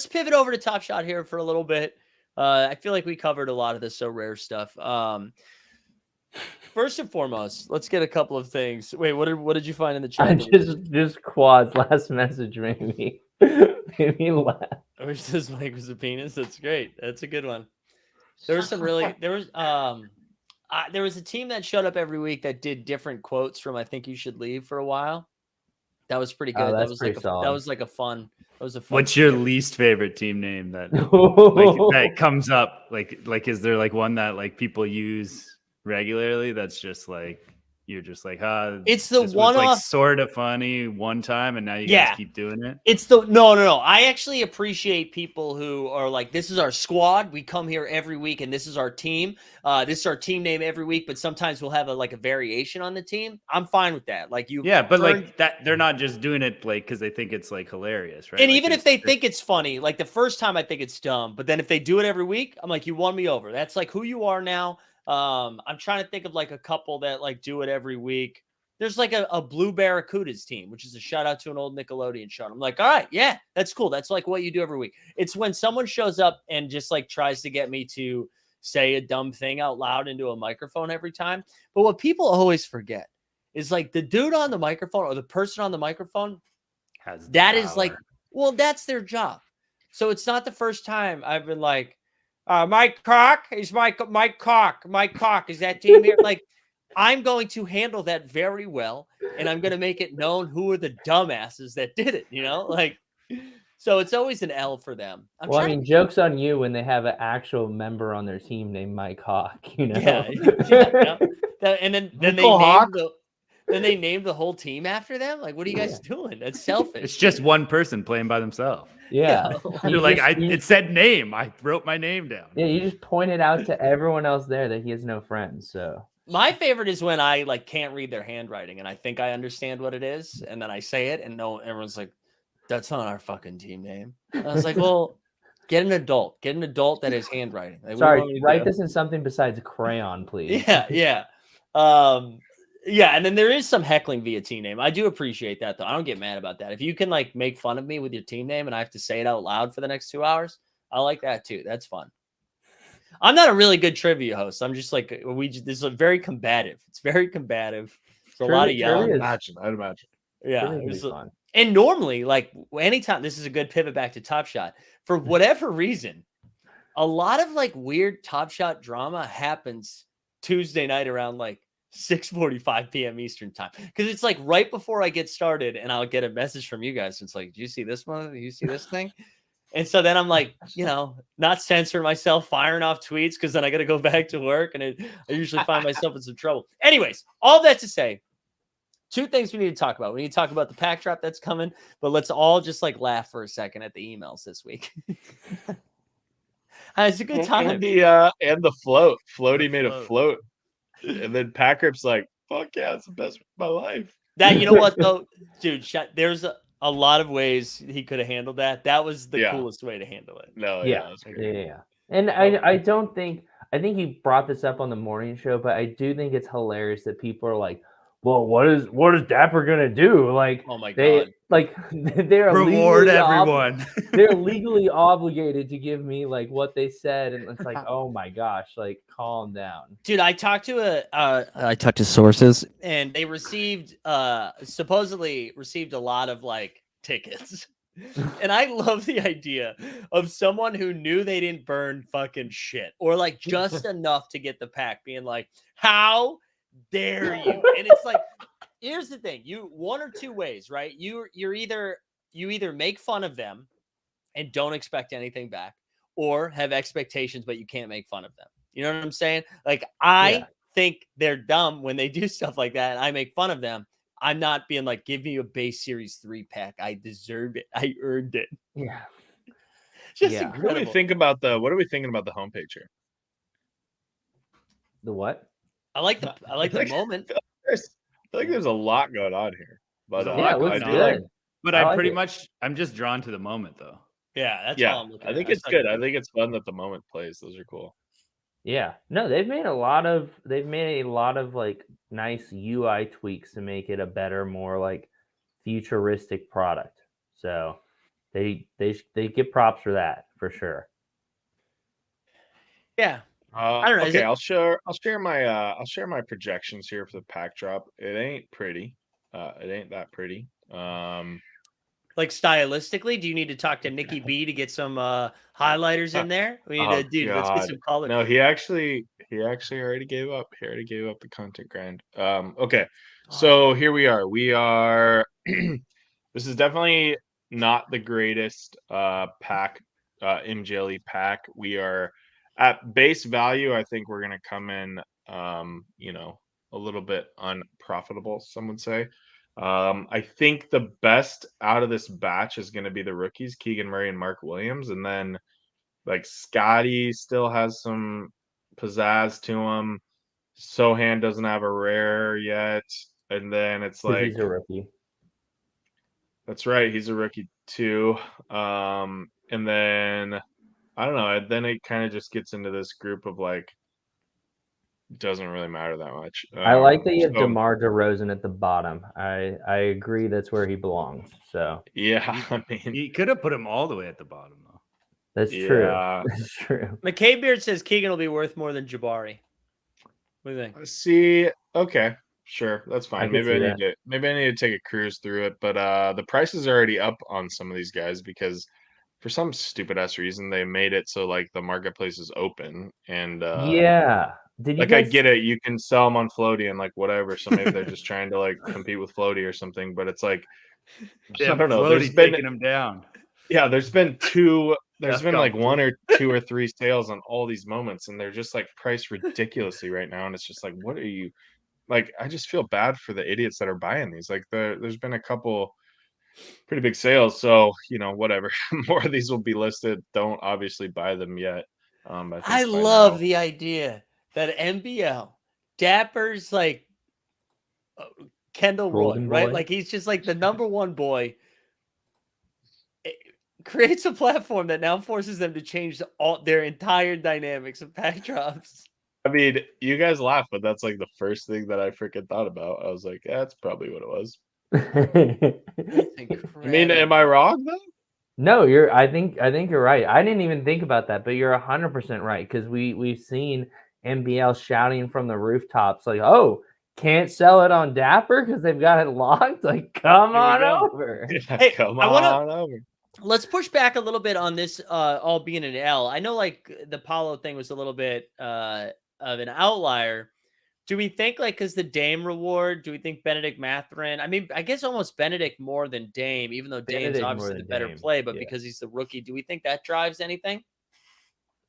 pivot over to Top Shot here for a little bit. I feel like we covered a lot of the So Rare stuff. First and foremost, let's get a couple of things. Wait, what did you find in the chat? Just Quad's last message made me laugh. Which says Mike was a penis. That's great. That's a good one. There was a team that showed up every week that did different quotes from I Think You Should Leave for a while. That was pretty good. That was a fun. What's your least favorite team name that comes up? Like is there like one that like people use regularly that's just like you're just like, it's the one was, off, like, sort of funny one time and now you guys keep doing it? It's the no. I actually appreciate people who are like, this is our squad. We come here every week and this is our team. This is our team name every week, but sometimes we'll have a variation on the team. I'm fine with that. Like but like that, they're not just doing it like because they think it's like hilarious, right? And like, even if they think it's funny, like the first time I think it's dumb, but then if they do it every week, I'm like, you won me over. That's like who you are now. I'm trying to think of like a couple that like do it every week. There's like a Blue Barracudas team, which is a shout out to an old Nickelodeon show. I'm like, all right, yeah, that's cool. That's like what you do every week. It's when someone shows up and just like tries to get me to say a dumb thing out loud into a microphone every time. But what people always forget is like the dude on the microphone or the person on the microphone has is like, well, that's their job. So it's not the first time I've been like, Mike Cock is Mike Cock. Mike Cock is that team here? Like, I'm going to handle that very well, and I'm going to make it known who are the dumbasses that did it. Like, so it's always an L for them. Joke's on you when they have an actual member on their team named Mike Hawk. Yeah. And then they named the whole team after them. Like, what are you guys doing? That's selfish. It's just one person playing by themselves. Yeah. You're like, it said name. I wrote my name down. Yeah, you just pointed out to everyone else there that he has no friends. So my favorite is when I like can't read their handwriting and I think I understand what it is, and then I say it, and everyone's like, "That's not our fucking team name." And I was like, "Well, get an adult that is handwriting." Like, sorry, write this in something besides a crayon, please. Yeah. Yeah, and then there is some heckling via team name. I do appreciate that, though. I don't get mad about that. If you can like make fun of me with your team name and I have to say it out loud for the next 2 hours, I like that too. That's fun. I'm not a really good trivia host. I'm just like this is very combative. It's very combative. It's a lot of yelling. I'd imagine. Yeah, fun. And normally, like anytime, this is a good pivot back to Top Shot. For whatever reason, a lot of like weird Top Shot drama happens Tuesday night around like 6:45 p.m. Eastern time, because it's like right before I get started and I'll get a message from you guys. It's like, do you see this one? Do you see this thing? And so then I'm like, not censoring myself, firing off tweets, because then I got to go back to work, and I usually find myself in some trouble. Anyways, all that to say, two things we need to talk about. We need to talk about the pack drop that's coming, but let's all just like laugh for a second at the emails this week. It's a good time. And the float. Floaty made a float. And then Packrip's like, fuck yeah, it's the best of my life. That, you know what though, dude, a lot of ways he could have handled that. That was the Yeah. coolest way to handle it. No, Yeah. that's great. Yeah. And I don't think I think he brought this up on the morning show, but I do think it's hilarious that people are like, "Well, what is Dapper gonna do?" Like, Oh my they God. like they're Reward legally everyone. they're legally obligated to give me like what they said, and it's like, oh my gosh, like calm down. Dude, I talked to sources, and they supposedly received a lot of like tickets. And I love the idea of someone who knew they didn't burn fucking shit or like just enough to get the pack being like, how dare you? And it's like, here's the thing, you one or two ways, right? You either make fun of them and don't expect anything back, or have expectations but you can't make fun of them. You know what I'm saying? Like, I think they're dumb when they do stuff like that and I make fun of them. I'm not being like, give me a base series 3 pack. I deserve it. I earned it. Yeah. Just What do incredible. we think about the homepage here? The what? I like the moment. I feel like there's a lot going on here. But There's a Yeah, lot it looks going do on. like- good. But I I'm like it. just drawn to the moment though. Yeah, that's yeah, all I'm looking I at. think That's it's like- good. I think it's fun that the moment plays. Those are cool. Yeah. No, they've made a lot of like nice UI tweaks to make it a better, more like futuristic product. So they get props for that for sure. Yeah. I don't know. Okay, I'll share my projections here for the pack drop. It ain't pretty. It ain't that pretty. Like, stylistically, do you need to talk to Nikki B to get some highlighters in there? We need Oh, to, dude, let's get God. some color. No, he actually already gave up. He already gave up the content grind. Okay. So here we are. We are this is definitely not the greatest pack, MGLE pack. We are at base value. I think we're gonna come in a little bit unprofitable, some would say. I think the best out of this batch is gonna be the rookies, Keegan Murray and Mark Williams, and then like Scotty still has some pizzazz to him. Sohan doesn't have a rare yet. And then it's 'Cause like, he's a rookie. that's right, he's a rookie too. And then I don't know. Then it kind of just gets into this group of like, doesn't really matter that much. I like that you have so- DeMar DeRozan at the bottom. I agree that's where he belongs. So Yeah, I mean, He could have put him all the way at the bottom though. that's true. yeah. That's true. McCabe Beard says Keegan will be worth more than Jabari. What do you think? See, okay, sure, that's I fine. could Maybe see I need to take a cruise through it. But the price is already up on some of these guys because for some stupid ass reason they made it so like the marketplace is open and Yeah. Did you like I guys get it, you can sell them on Floaty and like whatever. So maybe they're just trying to like compete with Floaty or something. But it's like I don't know. There's been taking him down. yeah, there's been That's like comfortable. one or two or three sales on all these moments, and they're just like priced ridiculously right now. And it's just like, what are you like? I just feel bad for the idiots that are buying these. Like there's been a couple pretty big sales, so whatever. More of these will be listed. Don't obviously buy them yet. I love the idea that NBL Dapper's like Kendall Roy, Golden right? boy? Like, he's just like the number one boy. It creates a platform that now forces them to change all their entire dynamics of pack drops. I mean, you guys laugh, but that's like the first thing that I freaking thought about. I was like, yeah, that's probably what it was. I mean, am I wrong though? No, I think you're right. I didn't even think about that, but you're 100% right because we've seen NBL shouting from the rooftops like, "Oh, can't sell it on Dapper because they've got it locked." Like, come Here we on go. over. Hey, Come I wanna- on over. Let's push back a little bit on this all being an L. I know like the Paulo thing was a little bit of an outlier. Do we think like because the Dame reward, do we think Benedict Mathurin? I mean, I guess almost Benedict more than Dame, even though Dame's Benedict more obviously the than better Dame, play, but yeah. because he's the rookie, do we think that drives anything?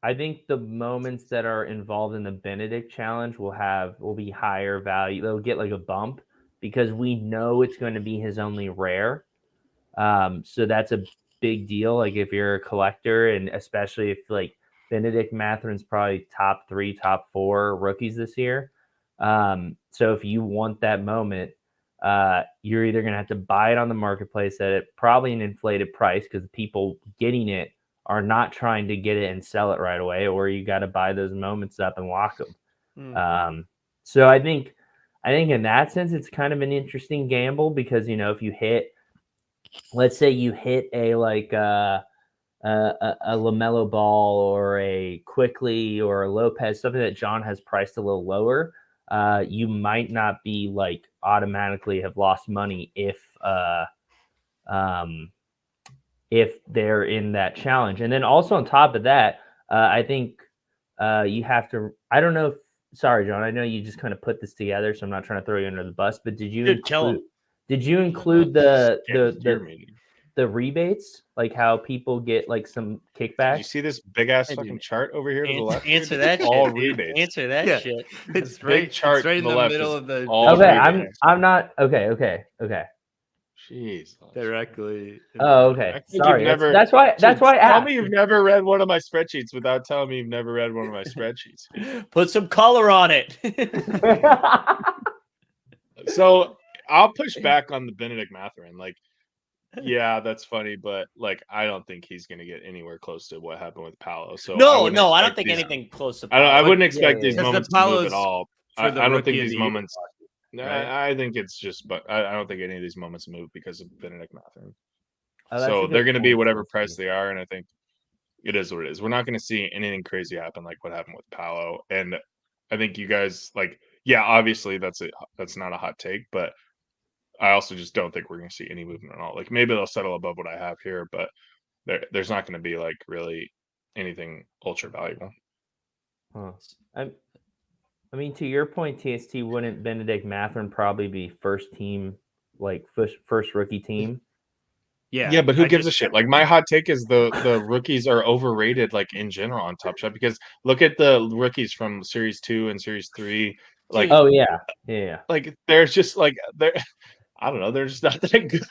I think the moments that are involved in the Benedict challenge will be higher value. They'll get like a bump because we know it's going to be his only rare. So that's a big deal. Like if you're a collector, and especially if like Benedict Mathurin's probably top 3, top 4 rookies this year. So if you want that moment, you're either going to have to buy it on the marketplace at probably an inflated price because the people getting it are not trying to get it and sell it right away, or you got to buy those moments up and lock them. So I think in that sense, it's kind of an interesting gamble because, if you hit, let's say you hit a LaMelo Ball or a Quickly or a Lopez, something that John has priced a little lower, you might not be automatically have lost money if they're in that challenge. And then also on top of that, I think you have to, I don't know if, sorry, John, I know you just kind of put this together, so I'm not trying to throw you under the bus, but did you include the rebates, like how people get some kickback? Did you see this big ass fucking chart over here to the left? Answer that shit. All rebates. Answer that shit. It's big chart right to in the the left middle is of the. all Okay, rebates. I'm not. Okay. Jeez. Directly. Oh, okay. Sorry. That's why. That's why I Tell asked. me you've never read one of my spreadsheets without telling me you've never read one of my spreadsheets. Put some color on it. So I'll push back on the Benedict Mathurin. Yeah, that's funny, but I don't think he's going to get anywhere close to what happened with Paolo. So I don't think anything close to Paolo. I wouldn't expect these moments to move at all. I don't think these the moments. right? I think it's just, but I don't think any of these moments move because of Benedict Mathurin. Oh, So they're going to be whatever price they are, and I think it is what it is. We're not going to see anything crazy happen like what happened with Paolo, and I think you guys yeah, obviously that's not a hot take, but I also just don't think we're going to see any movement at all. Maybe they'll settle above what I have here, but there's not going to be really anything ultra valuable. Huh. I mean, to your point, TST, wouldn't Benedict Mathurin probably be first team, first rookie team? Yeah, but who gives a shit? My hot take is the rookies are overrated, in general on Top Shot, because look at the rookies from Series 2 and Series 3. Oh yeah. There's just they're. I don't know. They're just not that good.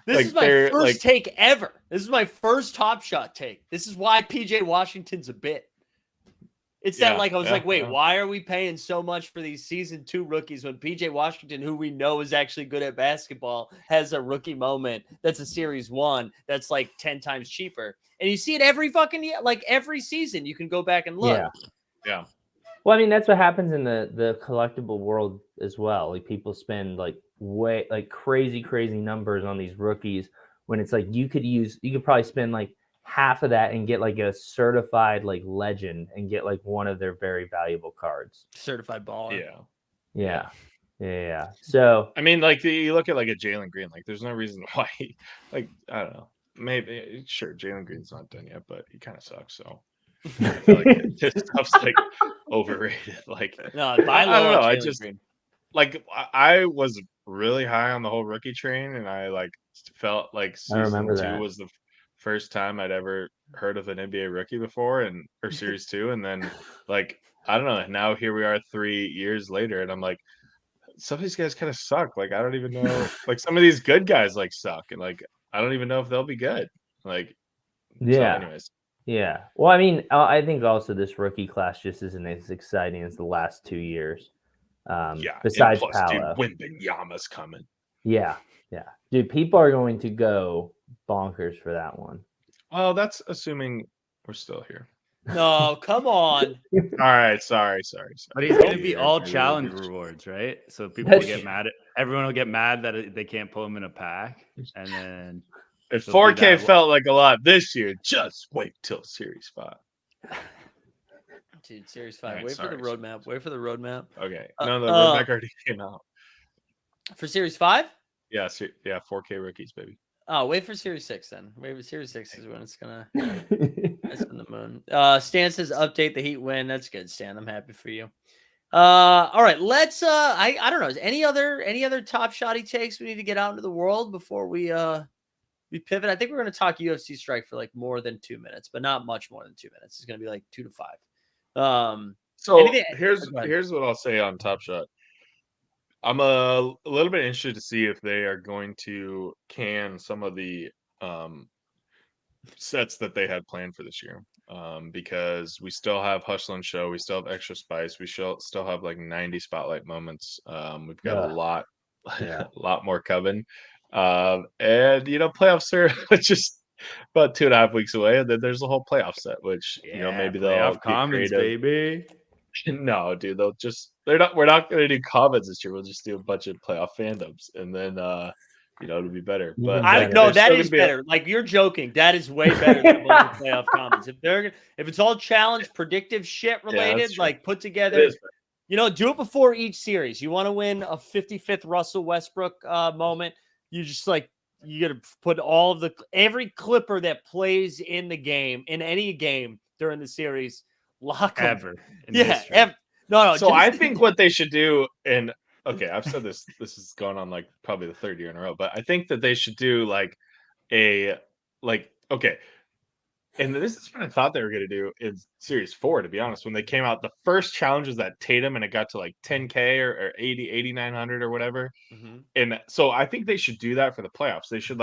This is my first take ever. This is my first Top Shot take. This is why PJ Washington's a bit. It's that I was wait, why are we paying so much for these season 2 rookies when PJ Washington, who we know is actually good at basketball, has a rookie moment that's a Series 1 that's 10 times cheaper. And you see it every fucking year, every season. You can go back and look. Yeah. Well, I mean, that's what happens in the collectible world as well. People spend way crazy numbers on these rookies when it's you could probably spend half of that and get a certified legend and get one of their very valuable cards. Certified baller. Yeah. So I mean, you look at a Jalen Green, there's no reason why I don't know. Maybe sure Jalen Green's not done yet, but he kind of sucks, so I feel this stuff's overrated. No, I don't know. I just Green. I was really high on the whole rookie train, and I felt season 2 was the first time I'd ever heard of an NBA rookie before, or Series 2, and then I don't know. Now here we are 3 years later, and I'm some of these guys kind of suck. I don't even know. Some of these good guys suck, and I don't even know if they'll be good. So anyways. Yeah. Well, I mean, I think also this rookie class just isn't as exciting as the last 2 years. Besides plus, Paolo. Dude, Wembanyama's coming. Yeah. Dude, people are going to go bonkers for that one. Well, that's assuming we're still here. No, come on. All right, sorry. But he's going to be all challenge rewards, right? So people will get mad. Everyone will get mad that they can't pull him in a pack, and then. If 4K felt like a lot this year, just wait till Series 5. Dude, Series 5. Wait for the roadmap. Wait for the roadmap. Okay. No, the roadmap already came out. For Series 5? Yeah, 4K rookies, baby. Oh, wait for Series 6 then. Wait for Series 6 is when it's gonna that's in the moon. Stan says update the Heat win. That's good, Stan. I'm happy for you. All right, let's I don't know. Is any other top shot he takes we need to get out into the world before we pivot? I think we're going to talk UFC Strike for more than 2 minutes, but not much more than 2 minutes. It's going to be 2 to 5. So here's what I'll say on Top Shot. I'm a little bit interested to see if they are going to can some of the sets that they had planned for this year, because we still have Hustle and Show, we still have Extra Spice, we still have 90 spotlight moments. We've got a lot a lot more coming. And playoffs are just about 2.5 weeks away, and then there's the whole playoff set, which maybe they'll playoff get commons, creative. baby. No, dude, we're not gonna do commons this year. We'll just do a bunch of playoff fandoms, and then it'll be better. But no, that is better. Like, you're joking. That is way better than a bunch of playoff commons. If it's all challenge predictive shit related, like put together, do it before each series. You want to win a 55th Russell Westbrook moment. You just you got to put every Clipper that plays in the game, in any game during the series, lock them. Ever. No. So I think what they should do, and okay, I've said this is going on probably the third year in a row, but I think that they should do okay. And this is what I thought they were going to do in Series 4, to be honest. When they came out, the first challenge was that Tatum, and it got to 10K or 8,900 or whatever. Mm-hmm. And so I think they should do that for the playoffs. They should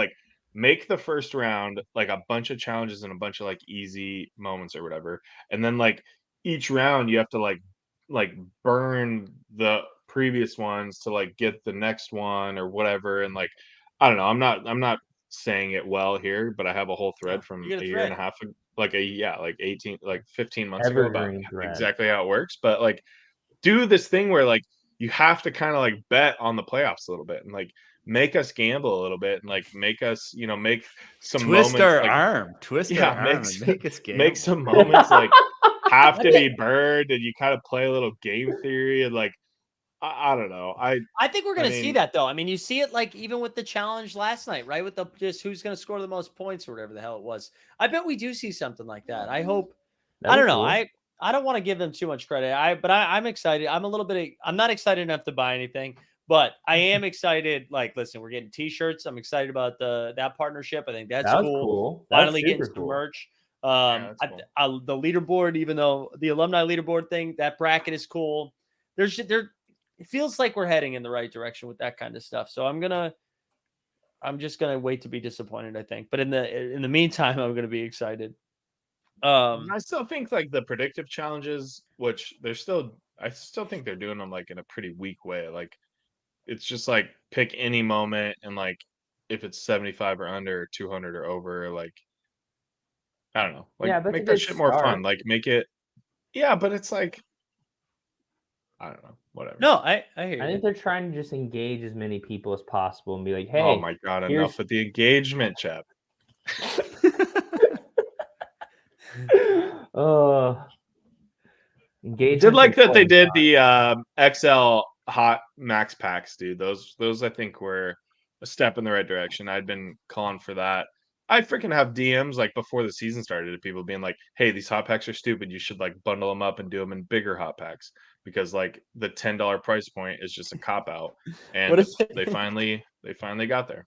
make the first round a bunch of challenges and a bunch of easy moments or whatever. And then each round you have to burn the previous ones to get the next one or whatever. And I don't know. I'm not saying it well here, but I have a whole thread from a year and a half, 15 months ago about exactly how it works. But do this thing where you have to kind of bet on the playoffs a little bit and make us gamble a little bit and make us make some twist moments, our arm, make us gamble. Make some moments have to be burned, and you kind of play a little game theory and I don't know. I think we're going to see that, though. I mean, you see it even with the challenge last night, right? With just who's going to score the most points or whatever the hell it was. I bet we do see something like that. I hope. I don't know. Cool. I don't want to give them too much credit. But I'm excited. I'm not excited enough to buy anything, but I am excited. Listen, we're getting T-shirts. I'm excited about that partnership. I think that's cool. Finally getting some merch. Cool. The leaderboard, even though the alumni leaderboard thing, that bracket is cool. It feels like we're heading in the right direction with that kind of stuff. So I'm just gonna wait to be disappointed, I think. But in the meantime, I'm gonna be excited. I still think the predictive challenges, which I still think they're doing them in a pretty weak way. It's just pick any moment and if it's 75 or under, or 200 or over, I don't know. Make that shit more fun. Make it. Yeah, but it's I don't know. Whatever. No, I hear you. I think they're trying to just engage as many people as possible and be like, hey. Oh my God, enough with the engagement, chap. Engagement. Did that they did the XL hot max packs, dude. Those I think were a step in the right direction. I'd been calling for that. I freaking have DMs before the season started of people being like, hey, these hot packs are stupid. You should bundle them up and do them in bigger hot packs because the $10 price point is just a cop out. And they finally got there.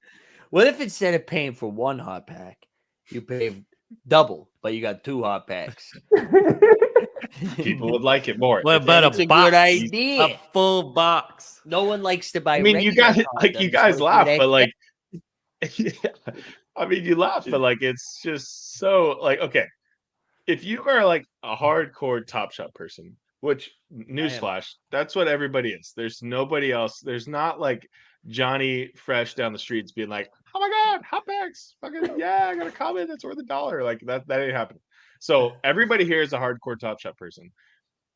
What if instead of paying for one hot pack, you pay double, but you got 2 hot packs? People would like it more. What about a box? Good idea. A full box. No one likes to buy. I mean, you guys you guys laugh, but yeah. I mean, you laugh, but it's just so okay. If you are a hardcore Top Shot person, which newsflash, that's what everybody is. There's nobody else. There's not Johnny Fresh down the streets being like, oh my God, hot packs, fucking yeah, I got a comment that's worth $1. That ain't happening. So everybody here is a hardcore Top Shot person.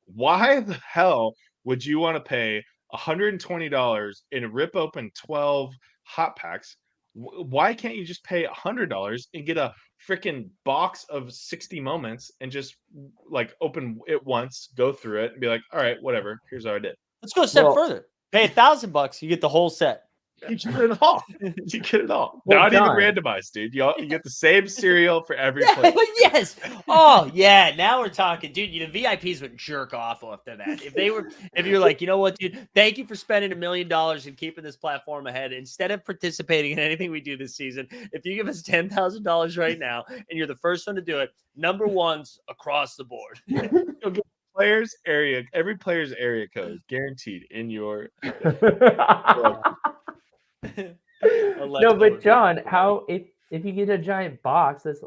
Why the hell would you want to pay $120 and rip open 12 hot packs? Why can't you just pay $100 and get a freaking box of 60 moments and just open it once, go through it, and be like, all right, whatever. Here's how I did. Let's go a step further. Pay $1,000, you get the whole set. You get it all. You get it all. Well, not even randomized, dude. You get the same cereal for every place. Yes. Oh yeah. Now we're talking, dude. The VIPs would jerk off after that. If you're like, you know what, dude? Thank you for spending $1 million and keeping this platform ahead. Instead of participating in anything we do this season, if you give us $10,000 right now and you're the first one to do it, number ones across the board. Every player's area code guaranteed in your. No, but John, how if you get a giant box, that's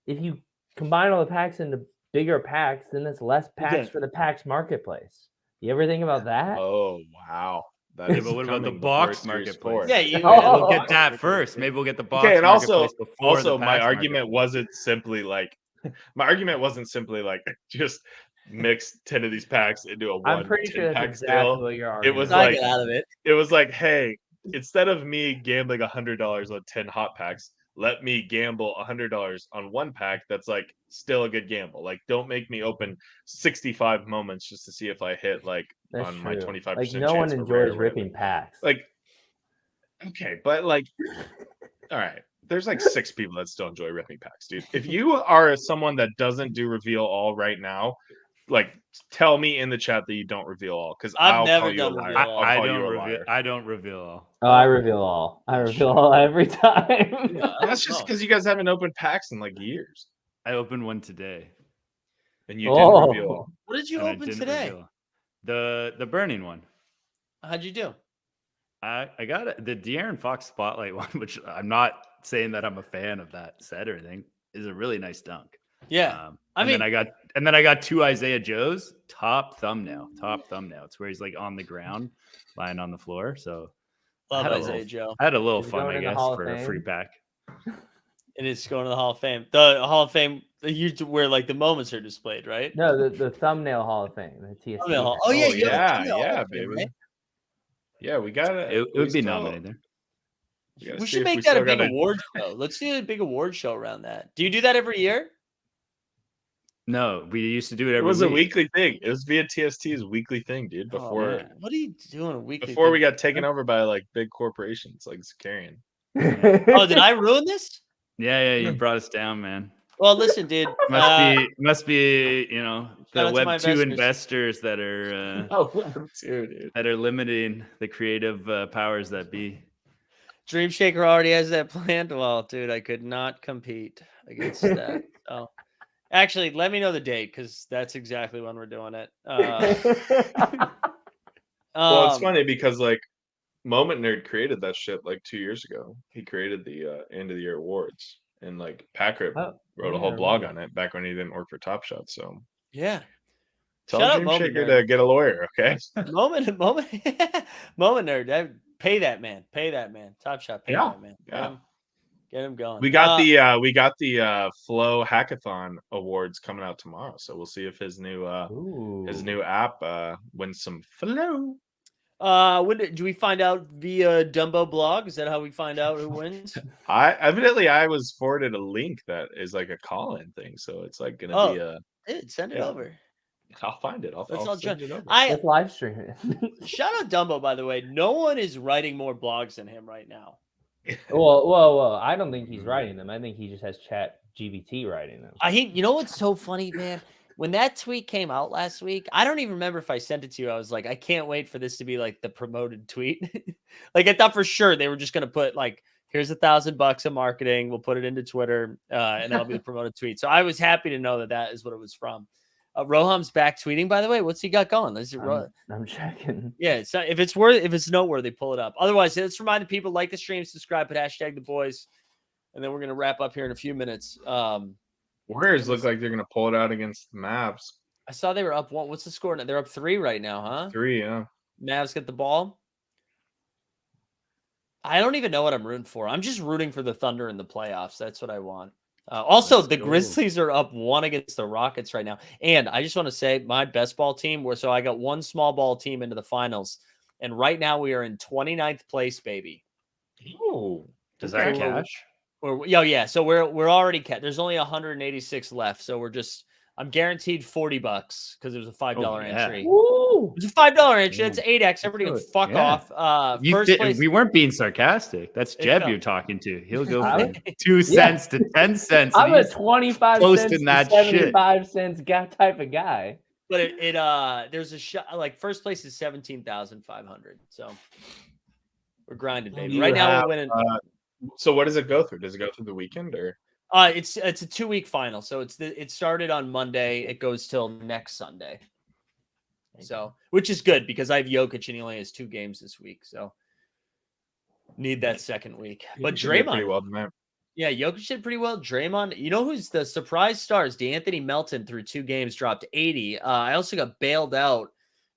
if you combine all the packs into bigger packs, then that's less packs for the packs marketplace. You ever think about that? Oh wow, that Yeah, is but what about the coming box before Series marketplace? 4. Yeah, We'll get that first. Maybe we'll get the box Okay, and marketplace before the my packs argument marketplace. wasn't simply like just mix 10 of these packs into a I'm pretty sure that's 10-pack exactly deal. what you're It arguing. was I like get out of it. it was like, hey, instead of me gambling $100 on 10 hot packs, let me gamble $100 on one pack that's like still a good gamble. Like, don't make me open 65 moments just to see if I hit like That's on true. my 25% Like no one chance for rare enjoys ripping random. packs. Like, okay, but like, all right. There's like 6 people that still enjoy ripping packs, dude. If you are someone that doesn't do reveal all right now, like tell me in the chat that you don't reveal all, because I've I'll never call you a done liar. reveal all. I'll I call don't you a reveal. liar. I don't reveal all. Oh, I reveal all. I reveal all every time. Yeah, That's just because you guys haven't opened packs in like years, I opened one today. and you didn't reveal all. What did you and I open didn't today? reveal. The burning one. How'd you do? I got it. The De'Aaron Fox Spotlight one, which I'm not saying that I'm a fan of that set or anything, is a really nice dunk. Yeah. Then I got 2 Isaiah Joes, top thumbnail. It's where he's like on the ground, lying on the floor. So Love I had Isaiah Joe. I had a little Is he fun, going I in the guess, Hall of for a free Fame? pack. And it's going to the Hall of Fame. The Hall of Fame, where like the moments are displayed, right? No, the thumbnail Hall of Fame, the TSC. Thumbnail Hall. Oh yeah, you have a yeah, thumbnail Hall yeah, of Fame, baby. right? Yeah, we got it. It would be nominated there. We should make that a big award show. Let's do a big award show around that. Do you do that every year? No, we used to do it every It was week. a weekly thing. It was via TST's weekly thing, dude. Before yeah. What are you doing a weekly? before we thing? got taken over by like big corporations like Zakarian. Oh, did I ruin this? Yeah, you brought us down, man. Well, listen, dude. Must be, you know, the Shout out to my Web2 investors. investors that are Dude. that are limiting the creative powers that be. Dream Shaker already has that planned. Well, dude, I could not compete against that. So, actually, let me know the date because that's exactly when we're doing it. Well, it's funny because like Moment Nerd created that shit like 2 years ago. He created the end of the year awards, and like Packard wrote a whole blog on it back when he didn't work for Top Shot. So yeah, tell Shout out Dream Moment Shaker Nerd. to get a lawyer, okay? Moment Nerd. Pay that man. Top Shot. Pay that man. Yeah. Get him going. We got the Flow Hackathon awards coming out tomorrow, so we'll see if his new app wins some flow. When do we find out via Dumbo blog? Is that how we find out who wins? I was forwarded a link that is like a call-in thing, so it's like gonna be a. Dude, send it over. I'll find it. I'll send it over. Let's live stream it. Shout out Dumbo, by the way. No one is writing more blogs than him right now. Whoa. I don't think he's writing them. I think he just has Chat GBT writing them. You know what's so funny, man? When that tweet came out last week, I don't even remember if I sent it to you. I was like, I can't wait for this to be like the promoted tweet. Like I thought for sure they were just going to put like, here's $1,000 of marketing. We'll put it into Twitter and that'll be the promoted tweet. So I was happy to know that is what it was from. Roham's back tweeting, by the way. What's he got going? I'm checking. Yeah, if it's noteworthy, pull it up. Otherwise, let's remind the people, like the stream, subscribe, put hashtag the boys, and then we're gonna wrap up here in a few minutes. Warriors look like they're gonna pull it out against the Mavs. I saw they were up 1. What's the score? They're up 3 right now, huh? 3, yeah. Mavs get the ball. I don't even know what I'm rooting for. I'm just rooting for the Thunder in the playoffs. That's what I want. Also, the Grizzlies are up 1 against the Rockets right now. And I just want to say my best ball team, so I got one small ball team into the finals. And right now we are in 29th place, baby. Oh, does that cash? Yeah. So we're already there's only 186 left. So I'm guaranteed $40 because it was a $5 entry. Woo! It's a $5 entry. That's 8x. Everybody can fuck off. First place. We weren't being sarcastic. That's Jeb you're talking to. He'll go from 2 cents to 10 cents. I'm a 25 cents to that 75 cents type of guy. But there's a shot like first place is 17,500. So we're grinding, baby. Right now we're winning. So what does it go through? Does it go through the weekend or? It's a 2-week final. So it started on Monday. It goes till next Sunday. So, which is good because I have Jokic and he only has 2 games this week. So need that second week. But Draymond, pretty well tonight. Yeah, Jokic did pretty well. Draymond, you know who's the surprise stars? DeAnthony Melton through 2 games dropped 80. I also got bailed out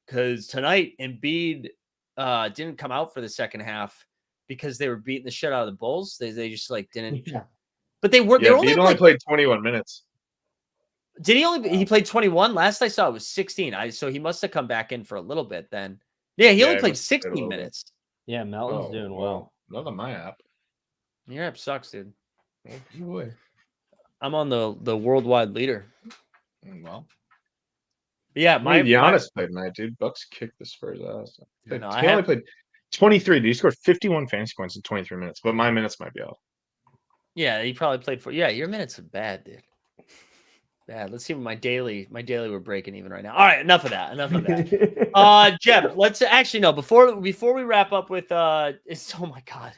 because tonight Embiid didn't come out for the second half because they were beating the shit out of the Bulls. They just like didn't. Yeah. But they were. Yeah, They Embiid only played 21 minutes. Did he played 21? Last I saw it was 16. So he must have come back in for a little bit then. Yeah, he only played 16 minutes. Yeah, Melton's doing well. Not on my app. Your app sucks, dude. Boy. I'm on the worldwide leader. Well, but yeah, Giannis played tonight, dude. Bucks kicked the Spurs ass. He only played 23. Dude, he scored 51 fantasy points in 23 minutes, but my minutes might be off. Yeah, he probably played for. Yeah, your minutes are bad, dude. Bad. Let's see what my daily we're breaking even right now. All right, enough of that. Jeb, let's actually no before we wrap up with it's oh my god.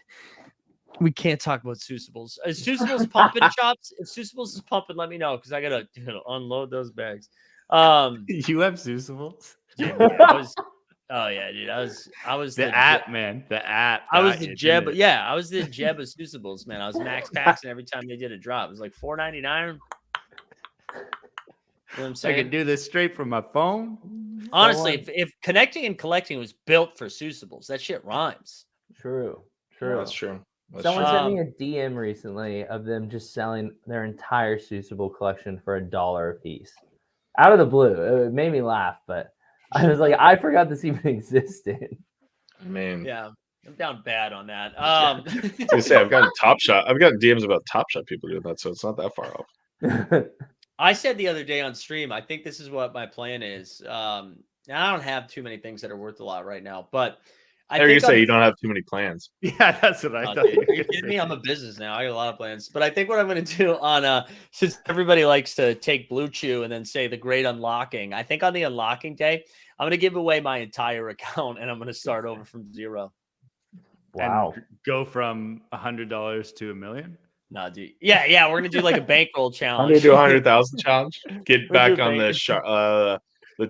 We can't talk about Seussibles. Is Seussibles pumping chops? If Seussibles is pumping, let me know because I gotta unload those bags. You have Seussibles? Oh yeah, dude. I was the app, man. The app. I was the Jeb. Yeah, I was the Jeb of Seussibles, man. I was max taxing every time they did a drop. It was like $4.99. You know what I'm saying? I could do this straight from my phone. Honestly, if connecting and collecting was built for Seussibles, that shit rhymes. True. That's true. Someone sent me a DM recently of them just selling their entire Seussible collection for $1 a piece. Out of the blue. It made me laugh, but I was like, I forgot this even existed. I mean, yeah, I'm down bad on that. I was gonna say I've gotten DMs about Top Shot people doing that, so it's not that far off. I said the other day on stream, I think this is what my plan is. I don't have too many things that are worth a lot right now, but I think you don't have too many plans. Yeah, that's what I thought. Dude, are you kidding me? I'm a business now. I got a lot of plans, but I think what I'm going to do on since everybody likes to take Blue Chew and then say the great unlocking, I think on the unlocking day, I'm going to give away my entire account and I'm going to start over from zero. Wow. And go from $100 to $1 million. No, dude. Yeah. We're gonna do like a bankroll challenge. I'm gonna do 100,000 challenge. Get back on the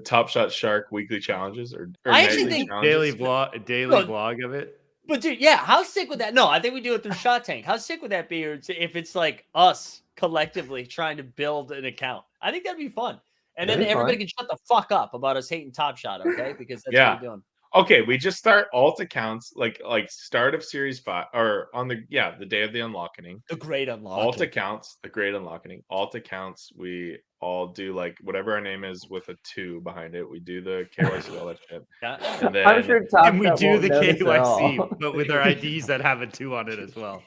Top Shot Shark weekly challenges or I actually think daily vlog of it. But dude, yeah, how sick would that? No, I think we do it through Shot Tank. How sick would that be if it's like us collectively trying to build an account? I think that'd be fun. And then everybody can shut the fuck up about us hating Top Shot, okay? Because that's what we're doing. Okay, we just start alt accounts like start of series 5 or on the day of the unlocking. The great unlocking. Alt accounts, the great unlocking. Alt accounts, we all do like whatever our name is with a 2 behind it. We do the KYC, all that shit. Yeah. And then I'm sure and we do the KYC, but with our IDs that have a 2 on it as well.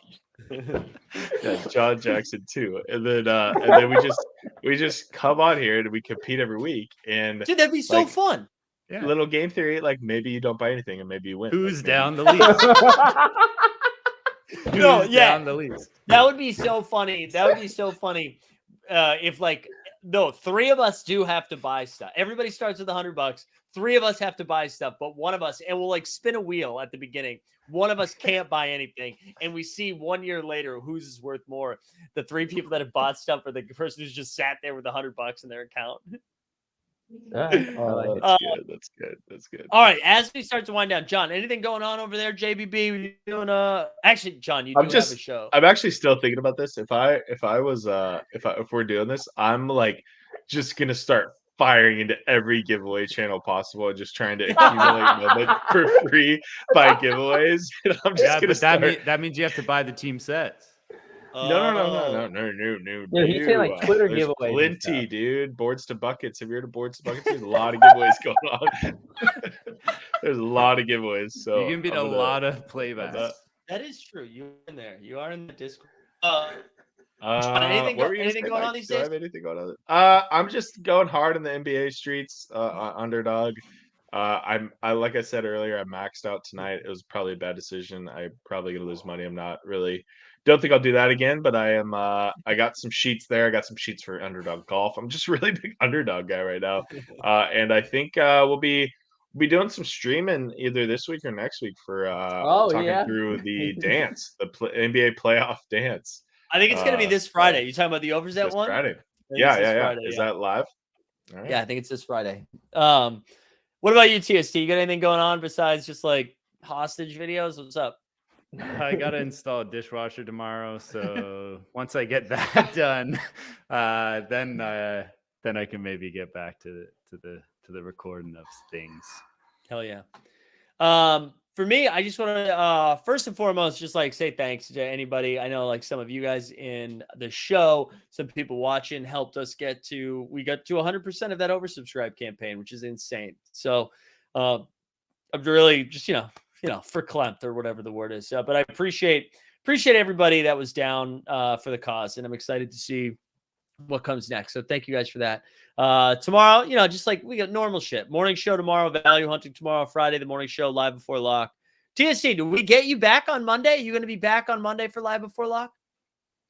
Yeah, John Jackson 2. And then we just come on here and we compete every week. And dude, that'd be so fun. Yeah. Little game theory, like maybe you don't buy anything and maybe you win. Who's down the least? Down the least? That would be so funny. If no, 3 of us do have to buy stuff. Everybody starts with $100. 3 of us have to buy stuff, but one of us, and we'll like spin a wheel at the beginning. One of us can't buy anything, and we see 1 year later whose is worth more: the 3 people that have bought stuff, or the person who's just sat there with $100 in their account. That's good. All right, as we start to wind down, John, anything going on over there? JBB, doing actually, John, you have a show. I'm actually still thinking about this. If we're doing this, I'm like just gonna start firing into every giveaway channel possible and just trying to accumulate moment for free by giveaways. And I'm just that means you have to buy the team sets. No. Yeah, he's saying like Twitter There's giveaways. Plenty, dude. Boards to buckets. Have you heard of boards to buckets? There's a lot of giveaways going on. There's a lot of giveaways. So you can beat a lot of playbacks. That is true. You're in there. You are in the Discord. Anything going on these days? Do I have anything going on? I'm just going hard in the NBA streets. Underdog. Like I said earlier, I maxed out tonight. It was probably a bad decision. I'm probably gonna lose money. I'm not really. Don't think I'll do that again, but I am. I got some sheets there. I got some sheets for Underdog Golf. I'm just really big Underdog guy right now, and I think we'll be doing some streaming either this week or next week for talking through the dance, the NBA playoff dance. I think it's gonna be this Friday. You talking about the Overzet one? Friday. Yeah. Friday, Is that live? All right. Yeah, I think it's this Friday. What about you, TST? You got anything going on besides just like hostage videos? What's up? I gotta install a dishwasher tomorrow, so once I get that done, then I can maybe get back to the recording of things. Hell yeah! For me, I just want to first and foremost just like say thanks to anybody. I know like some of you guys in the show, some people watching helped us we got to 100% of that oversubscribe campaign, which is insane. So I'm really just for Klempt or whatever the word is. But I appreciate everybody that was down for the cause, and I'm excited to see what comes next. So thank you guys for that. Tomorrow, just like we got normal shit. Morning show tomorrow, value hunting tomorrow, Friday, the morning show, live before lock. TSC, do we get you back on Monday? Are you going to be back on Monday for live before lock?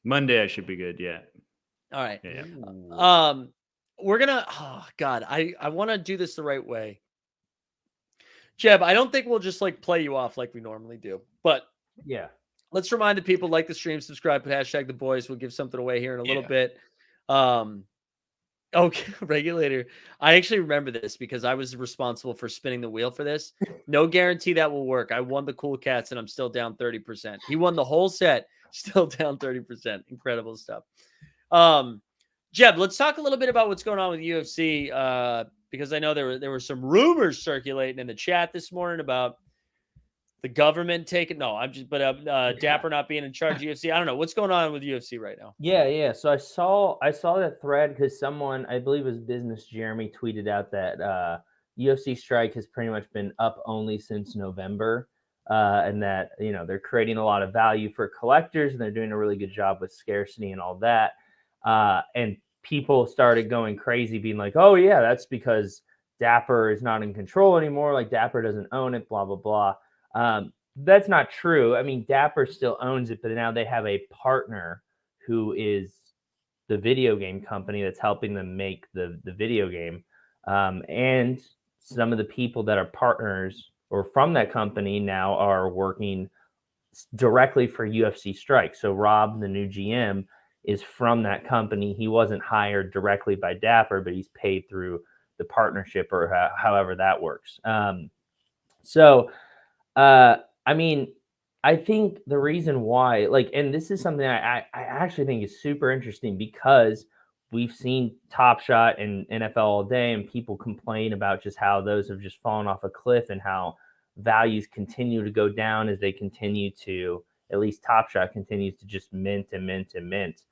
Monday I should be good, yeah. All right. Yeah. We're gonna I want to do this the right way. Jeb, I don't think we'll just like play you off like we normally do. But yeah. Let's remind the people, like the stream, subscribe, put hashtag the boys. We'll give something away here in a little bit. Okay, regulator. I actually remember this because I was responsible for spinning the wheel for this. No guarantee that will work. I won the Cool Cats and I'm still down 30%. He won the whole set, still down 30%. Incredible stuff. Jeb, let's talk a little bit about what's going on with UFC because I know there were some rumors circulating in the chat this morning about the government taking Dapper not being in charge of UFC. I don't know what's going on with UFC right now. Yeah. So I saw that thread because someone, I believe it was Business Jeremy, tweeted out that UFC Strike has pretty much been up only since November, and that they're creating a lot of value for collectors and they're doing a really good job with scarcity and all that. And people started going crazy, being like, "Oh yeah, that's because Dapper is not in control anymore. Like Dapper doesn't own it. Blah blah blah." That's not true. I mean, Dapper still owns it, but now they have a partner who is the video game company that's helping them make the video game. And some of the people that are partners or from that company now are working directly for UFC Strike. So Rob, the new GM, is from that company. He wasn't hired directly by Dapper, but he's paid through the partnership or however that works. I mean, I think the reason why, and this is something I actually think is super interesting because we've seen Top Shot and NFL all day, and people complain about just how those have just fallen off a cliff and how values continue to go down as they continue to, at least Top Shot continues to just mint and mint and mint.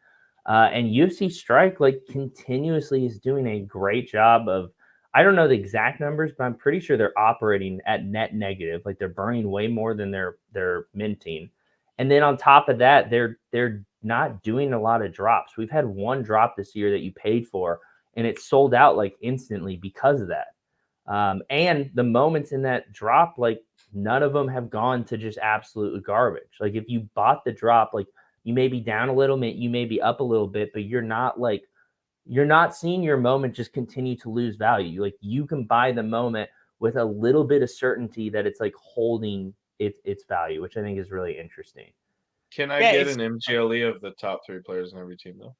And UFC Strike continuously is doing a great job of, I don't know the exact numbers, but I'm pretty sure they're operating at net negative. Like they're burning way more than they're minting. And then on top of that, they're not doing a lot of drops. We've had one drop this year that you paid for, and it sold out instantly because of that. And the moments in that drop, none of them have gone to just absolute garbage. Like if you bought the drop, you may be down a little bit, you may be up a little bit, but you're not seeing your moment just continue to lose value. You can buy the moment with a little bit of certainty that it's holding its value, which I think is really interesting. Can I get an MGLE of the top 3 players in every team though?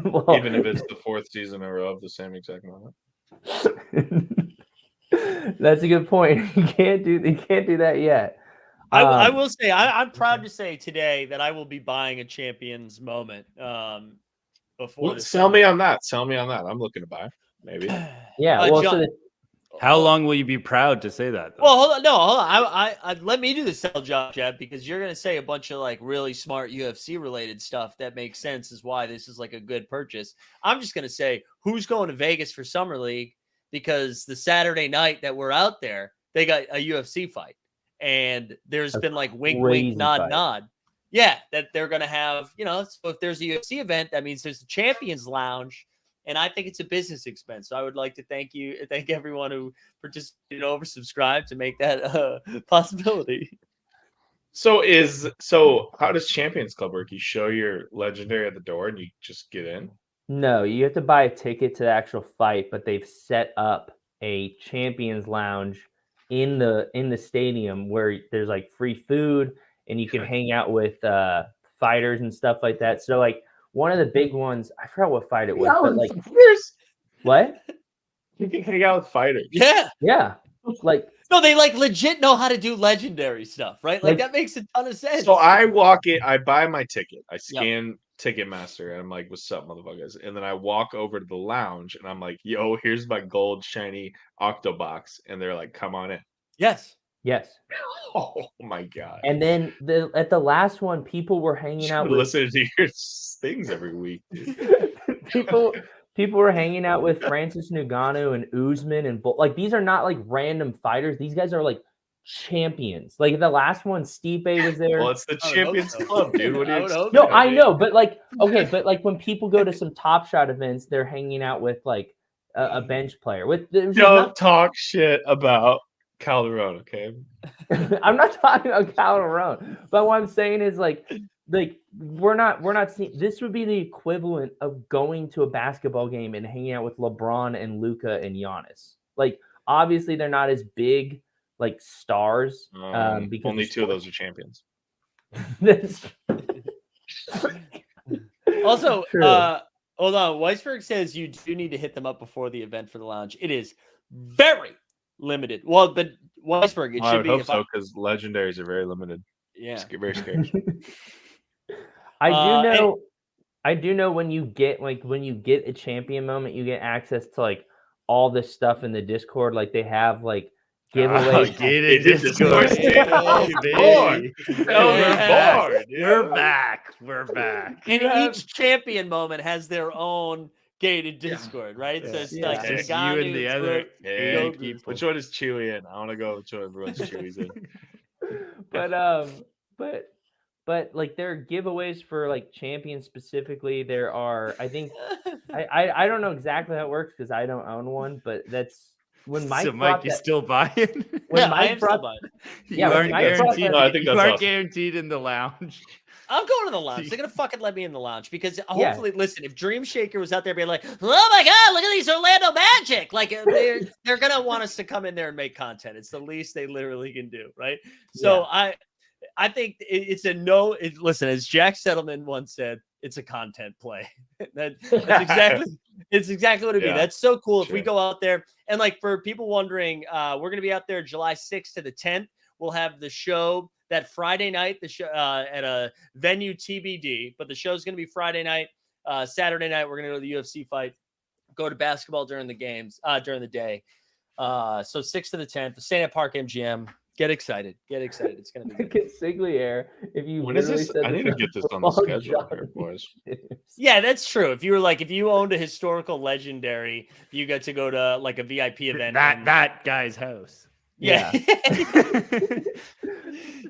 Well, even if it's the 4th season in a row of the same exact moment. That's a good point. You can't do that yet. I will say I'm proud to say today that I will be buying a Champions moment. Before sell me on that. I'm looking to buy. Maybe. Yeah. Well, John, how long will you be proud to say that, though? Well, hold on. I let me do the sell job, Jeb, because you're going to say a bunch of really smart UFC related stuff that makes sense is why this is a good purchase. I'm just going to say who's going to Vegas for Summer League, because the Saturday night that we're out there, they got a UFC fight, and there's been wink, wink, nod, nod. Yeah, that they're going to have, so if there's a UFC event, that means there's a Champions Lounge, and I think it's a business expense. So I would like to thank everyone who participated, oversubscribed to make that a possibility. So how does Champions Club work? You show your legendary at the door and you just get in? No, you have to buy a ticket to the actual fight, but they've set up a Champions Lounge in the stadium where there's free food and you can hang out with fighters and stuff like that. So one of the big ones, I forgot what fight it was, but what? You can hang out with fighters. Yeah. Yeah. No, they legit know how to do legendary stuff, right? That makes a ton of sense. So I walk in, I buy my ticket, I scan Ticketmaster, and I'm like, "What's up, motherfuckers?" And then I walk over to the lounge, and I'm like, "Yo, here's my gold shiny Octobox," and they're like, "Come on in." Yes. Oh my god! And then at the last one, people were hanging out with listening to your things every week. people were hanging out with Francis Ngannou and Usman and like these are not like random fighters. These guys are like champions. Like the last one, Stipe was there. Well, it's the Champions Club, dude. What do you expect? No, I know, but like okay, but like when people go to some Top Shot events, they're hanging out with like a bench player. Don't talk shit about Calderon, okay? I'm not talking about Calderon, but what I'm saying is like we're not seeing this would be the equivalent of going to a basketball game and hanging out with LeBron and Luka and Giannis. Like obviously they're not as big like stars because only two of those are champions. Also, hold on. Weisberg says you do need to hit them up before the event for the lounge. It is very limited. Well, but Weisberg, it should be. I hope so because legendaries are very limited. Yeah, it's very scary. I do know when you get a champion moment, you get access to like all this stuff in the Discord. Like they have like giveaways. Gated Discord. We're back. And each champion moment has their own gated Discord, right? So it's like just you and the other people. Which one is Chewy in? I want to go which one everyone's Chewy's in. But like there are giveaways for like champions specifically. There are, I think, I don't know exactly how it works because I don't own one, but that's when Mike. So Mike, you still buying? When Mike brought, you aren't guaranteed. No, I think you aren't guaranteed in the lounge. I'm going to the lounge. They're gonna fucking let me in the lounge because hopefully, listen. If Dream Shaker was out there being like, "Oh my god, look at these Orlando Magic!" Like they're gonna want us to come in there and make content. It's the least they literally can do, right? So I think it's a no. Listen, as Jack Settleman once said, it's a content play. That's exactly what it'd be. That's so cool. If we go out there and like for people wondering, we're gonna be out there July 6th to the 10th. We'll have the show that Friday night, the show at a venue TBD, but the show's gonna be Friday night. Saturday night, we're gonna go to the UFC fight, go to basketball during the games, during the day. So 6th to the 10th, the Stand Up Park MGM. Get excited. It's going to be good. Consigliere, if you when is this? I need to get this on the schedule here, boys. Yeah, that's true. If you owned a historical legendary, you get to go to like a VIP event. That guy's house. Yeah.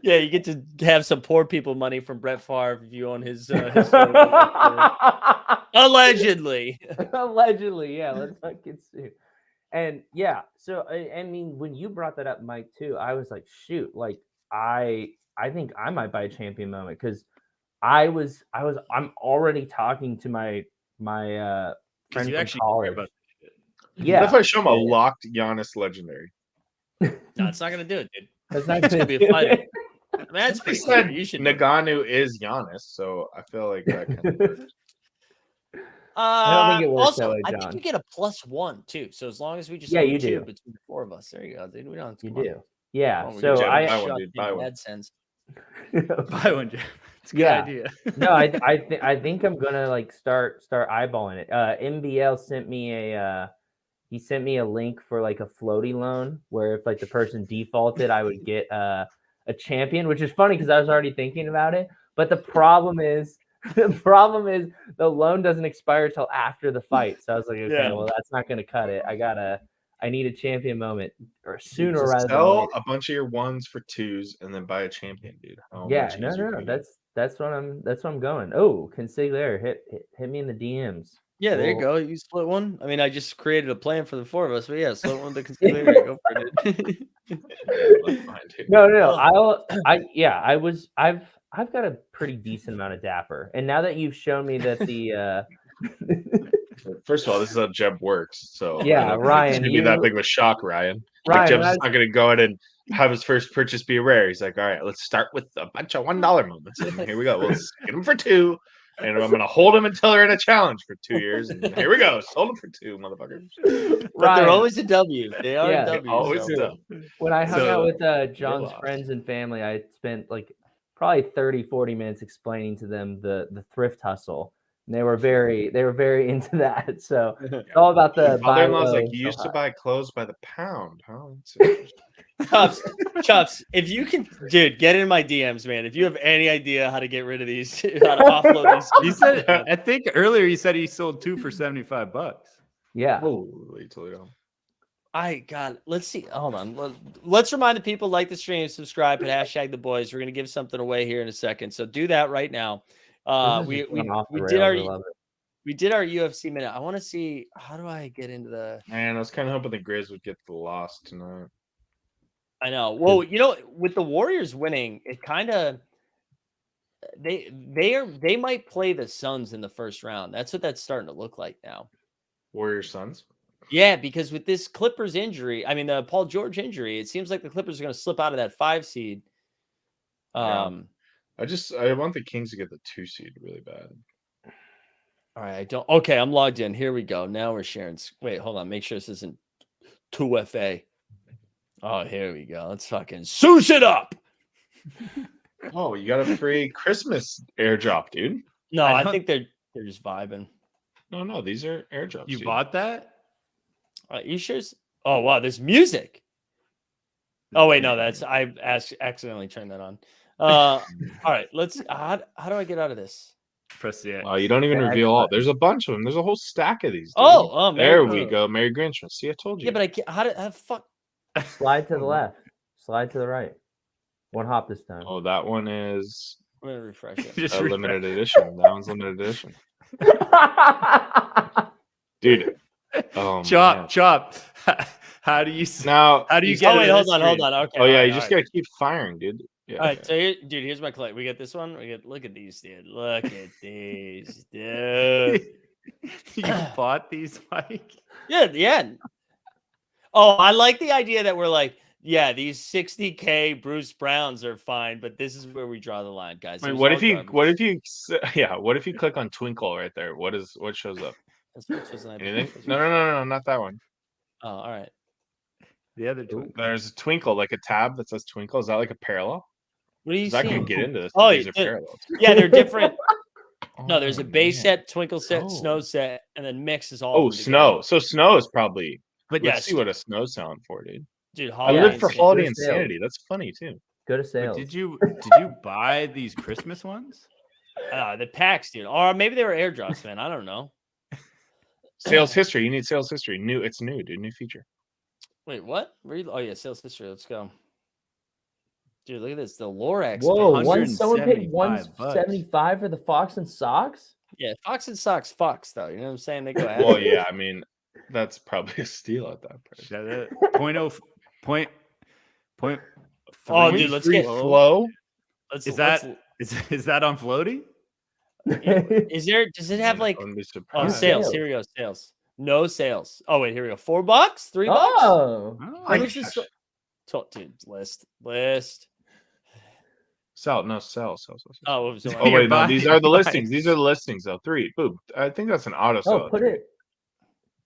Yeah, you get to have some poor people money from Brett Favre if you own his allegedly. Allegedly, yeah. Let's not get sued. And yeah, so I mean, when you brought that up, Mike, too, I was like, shoot, like I think I might buy a champion moment because I'm already talking to my friend from college. Yeah, what if I show him a locked Giannis legendary? No, it's not gonna do it, dude. That's not gonna be a fight. I mean, that's pretty clear. You should. Ngannou is Giannis, so I feel like that kind of works. I don't think it works also, that way, I John. think you get a +1 too. So as long as we just you two do between the four of us, there you go, dude. We don't have to. You do, yeah. Oh, so buy one. AdSense. Buy one, Jeff. It's a good idea. No, I think I'm gonna like start eyeballing it. MBL sent me a link for like a floaty loan where if like the person defaulted, I would get a champion, which is funny because I was already thinking about it. But the problem is the loan doesn't expire till after the fight. So I was like, okay, well that's not gonna cut it. I need a champion moment or sooner rather than sell later. a bunch of your 1s for 2s and then buy a champion, dude. No. That's what I'm going. Oh, consigliere, hit me in the DMs. Yeah, there you go. You split one. I mean, I just created a plan for the four of us, but yeah, split one to consigliere. Go for it. No. I've got a pretty decent amount of dapper, and now that you've shown me that the first of all, this is how Jeb works. So yeah, Ryan, it's gonna be that big of a shock, Ryan. Ryan, Jeb's not gonna go in and have his first purchase be a rare. He's like, all right, let's start with a bunch of $1 moments. And here we go. We'll get him for 2. And I'm gonna hold them until they're in a challenge for 2 years. And here we go. Sold them for 2, motherfuckers. But they're always a W. They are a W. Always a W. When I hung out with John's friends and family, I spent like probably 30-40 minutes explaining to them the thrift hustle. And they were very into that. So it's all about the mother-in-law's like, you used to buy clothes by the pound, huh? Chubbs, if you can, dude, get in my DMs, man. If you have any idea how to get rid of these, how to offload these. He said, I think earlier he said he sold 2 for $75. Yeah. Holy Toledo. Let's see. Hold on. Let's remind the people, like the stream, subscribe, and hashtag the boys. We're gonna give something away here in a second. So do that right now. We did our UFC minute. I want to see, how do I get into the. Man, I was kind of hoping the Grizz would get the loss tonight. I know. Well, with the Warriors winning, it kind of they might play the Suns in the first round. That's what that's starting to look like now. Warriors Suns. Yeah, because with this Clippers injury, I mean the Paul George injury, it seems like the Clippers are going to slip out of that 5 seed. I want the Kings to get the 2 seed really bad. All right, Okay, I'm logged in. Here we go. Now we're sharing. Wait, hold on. Make sure this isn't 2FA. Oh, here we go. Let's fucking sush it up. Oh, you got a free Christmas airdrop, dude. No, I think they're just vibing. No, these are airdrops. You bought that? You sure? Oh wow, there's music. Oh wait, no, I accidentally turned that on. All right, let's. How do I get out of this? Press the. Oh, you don't even reveal all. There's a bunch of them. There's a whole stack of these. Dude. Oh, there we go. Merry Grinch. See, I told you. Yeah, but I can't. How fuck? Slide to the left. Slide to the right. One hop this time. Oh, that one is. I'm gonna refresh it. Limited edition. That one's limited edition. Dude. Oh, Chop. How do you now? How do you get? Oh wait, hold on. Okay. Oh yeah, you just gotta keep firing, dude. Yeah. All right, so dude, here's my clip. We get this one. Look at these, dude. Look at these, dude. You bought these, Mike? Yeah. Oh, I like the idea that we're like, yeah, these 60K Bruce Browns are fine, but this is where we draw the line, guys. Wait, what if you click on Twinkle right there? What shows up? Anything? No, not that one. Oh, all right. The other Twinkle. There's a Twinkle, like a tab that says Twinkle. Is that like a parallel? What do you see? I can get into this. Oh, these are parallels. Yeah, they're different. No, there's a base set, Twinkle set, Snow set, and then mix is all. Oh, Snow. So Snow is probably. But let's see what a Snow's selling for, dude. Dude, I live for holiday insanity. That's funny too. Go to sales. Did you buy these Christmas ones? The packs, dude. Or maybe they were airdrops, man. I don't know. Sales history. You need sales history. It's new, dude. New feature. Wait, what? Oh yeah, sales history. Let's go. Dude, look at this. The Lorax. Whoa, someone paid $175 for the Fox and Socks? Yeah, Fox and Socks Fox, though. You know what I'm saying? They go ahead. Well, yeah, I mean, that's probably a steal at that price. Point. Oh, dude, let's get flow. Is that on floaty? Does it have like sales? Here we go. Sales. No sales. Oh wait, here we go. $4, $3. Oh, Dude, list. Sell. Oh, wait, no. These are the listings. These are the listings, though. 3. Boom. I think that's an auto sell. Oh, put it.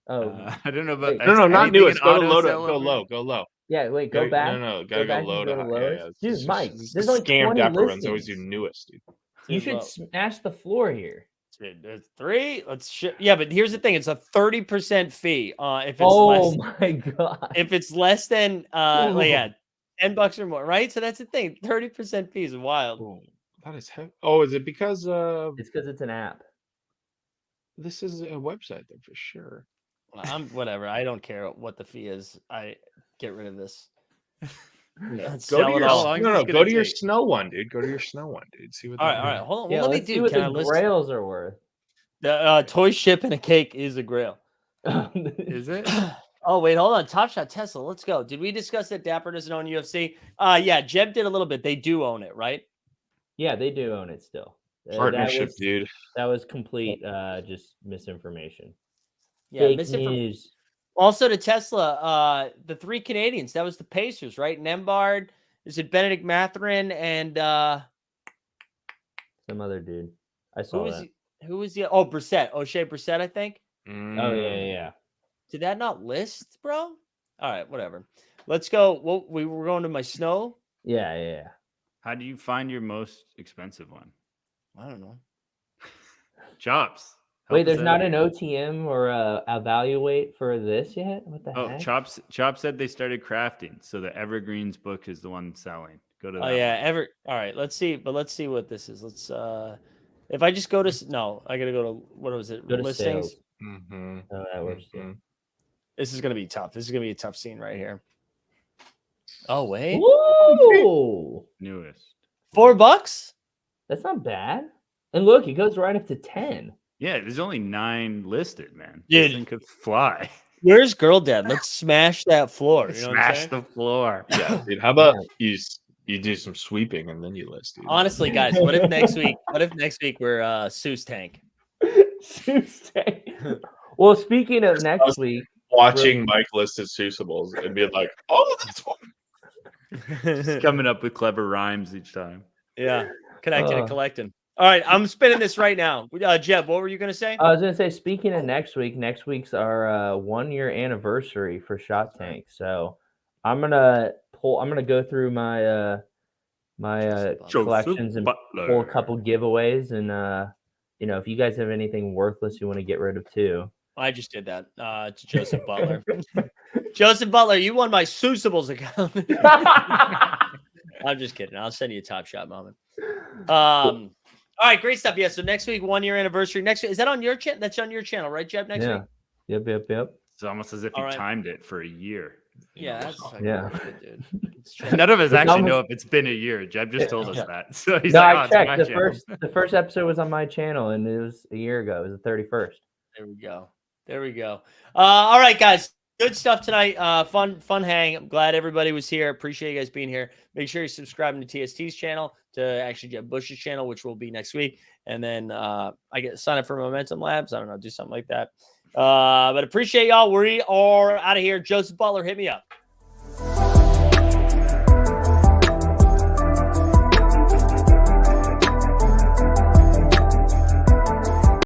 I don't know about. No, not newest. Go to low. Go low. Yeah, wait. Go back. No. Gotta go low to high. Dude, Mike, there's only scam dapper runs always do newest, dude. You should smash the floor here. Dude, there's 3. Let's ship. Yeah, but here's the thing: it's a 30% fee. If it's my god! If it's less than $10 or more, right? So that's the thing. 30% fee is wild. Oh, that is heavy. Oh, is it because it's because it's an app. This is a website though for sure. I'm whatever. I don't care what the fee is. I get rid of this. Go to your Snow one, dude. Go to your Snow one, dude. See what. All right. Hold on. Yeah, let me see what the grails are worth. The toy ship and a cake is a grail. Is it? Oh wait, hold on. Top Shot Tesla. Let's go. Did we discuss that Dapper doesn't own UFC? Yeah, Jeb did a little bit. They do own it, right? Yeah, they do own it still. Partnership, dude. That was complete just misinformation. Yeah, Fake news. Also to Tesla, the 3 Canadians, that was the Pacers, right? Nembhard, is it Benedict Mathurin and some other dude? I saw that. Who was the Brissett, O'Shea Brissett, I think. Oh yeah. Did that not list, bro? All right, whatever. Let's go. Well, we were going to my Snow. Yeah. How do you find your most expensive one? I don't know. Chops. Wait, there's not an OTM or a evaluate for this yet? What the heck? Chop said they started crafting, so the Evergreens book is the one selling. Go to that. Oh yeah, all right. Let's see what this is. Let's if I just go to I gotta go to what was it? Go to Listings. sales. Oh, that works too. This is gonna be tough. This is gonna be a tough scene right here. Oh wait. Whoa! Newest. $4? That's not bad. And look, it goes right up to 10. Yeah, there's only 9 listed, man. Dude. This thing could fly. Where's Girl Dad? Let's smash that floor. You know Smash the floor. Yeah, dude. How about you do some sweeping and then you list, dude? Honestly, guys, what if next week we're Seuss Tank? Seuss Tank. Well, speaking of next week, watching Mike list his Seussibles and being like, oh, that's one. Just coming up with clever rhymes each time. Yeah, connecting and collecting. All right, I'm spinning this right now. Jeb, what were you going to say? I was going to say, speaking of next week's our 1-year anniversary for Shot Tank. So I'm gonna go through my collections and pull a couple giveaways, and if you guys have anything worthless you want to get rid of too. I just did that to Joseph Butler. Joseph Butler, you won my Seussibles account. I'm just kidding. I'll send you a Top Shot moment. All right, great stuff. Yeah, so next week, 1-year anniversary. Next week, is that on your channel? That's on your channel, right, Jeb? Next week? Yep. It's almost as if you timed it for a year. Yeah, that's good, dude. None of us actually know if it's been a year. Jeb just told us that. So he's I checked. The first episode was on my channel, and it was a year ago. It was the 31st. There we go. All right, guys. Good stuff tonight. Fun hang. I'm glad everybody was here. Appreciate you guys being here. Make sure you're subscribing to TST's channel, to actually Jeb Bush's channel, which will be next week. And then sign up for Momentum Labs. I don't know, do something like that. But appreciate y'all. We are out of here. Joseph Butler, hit me up.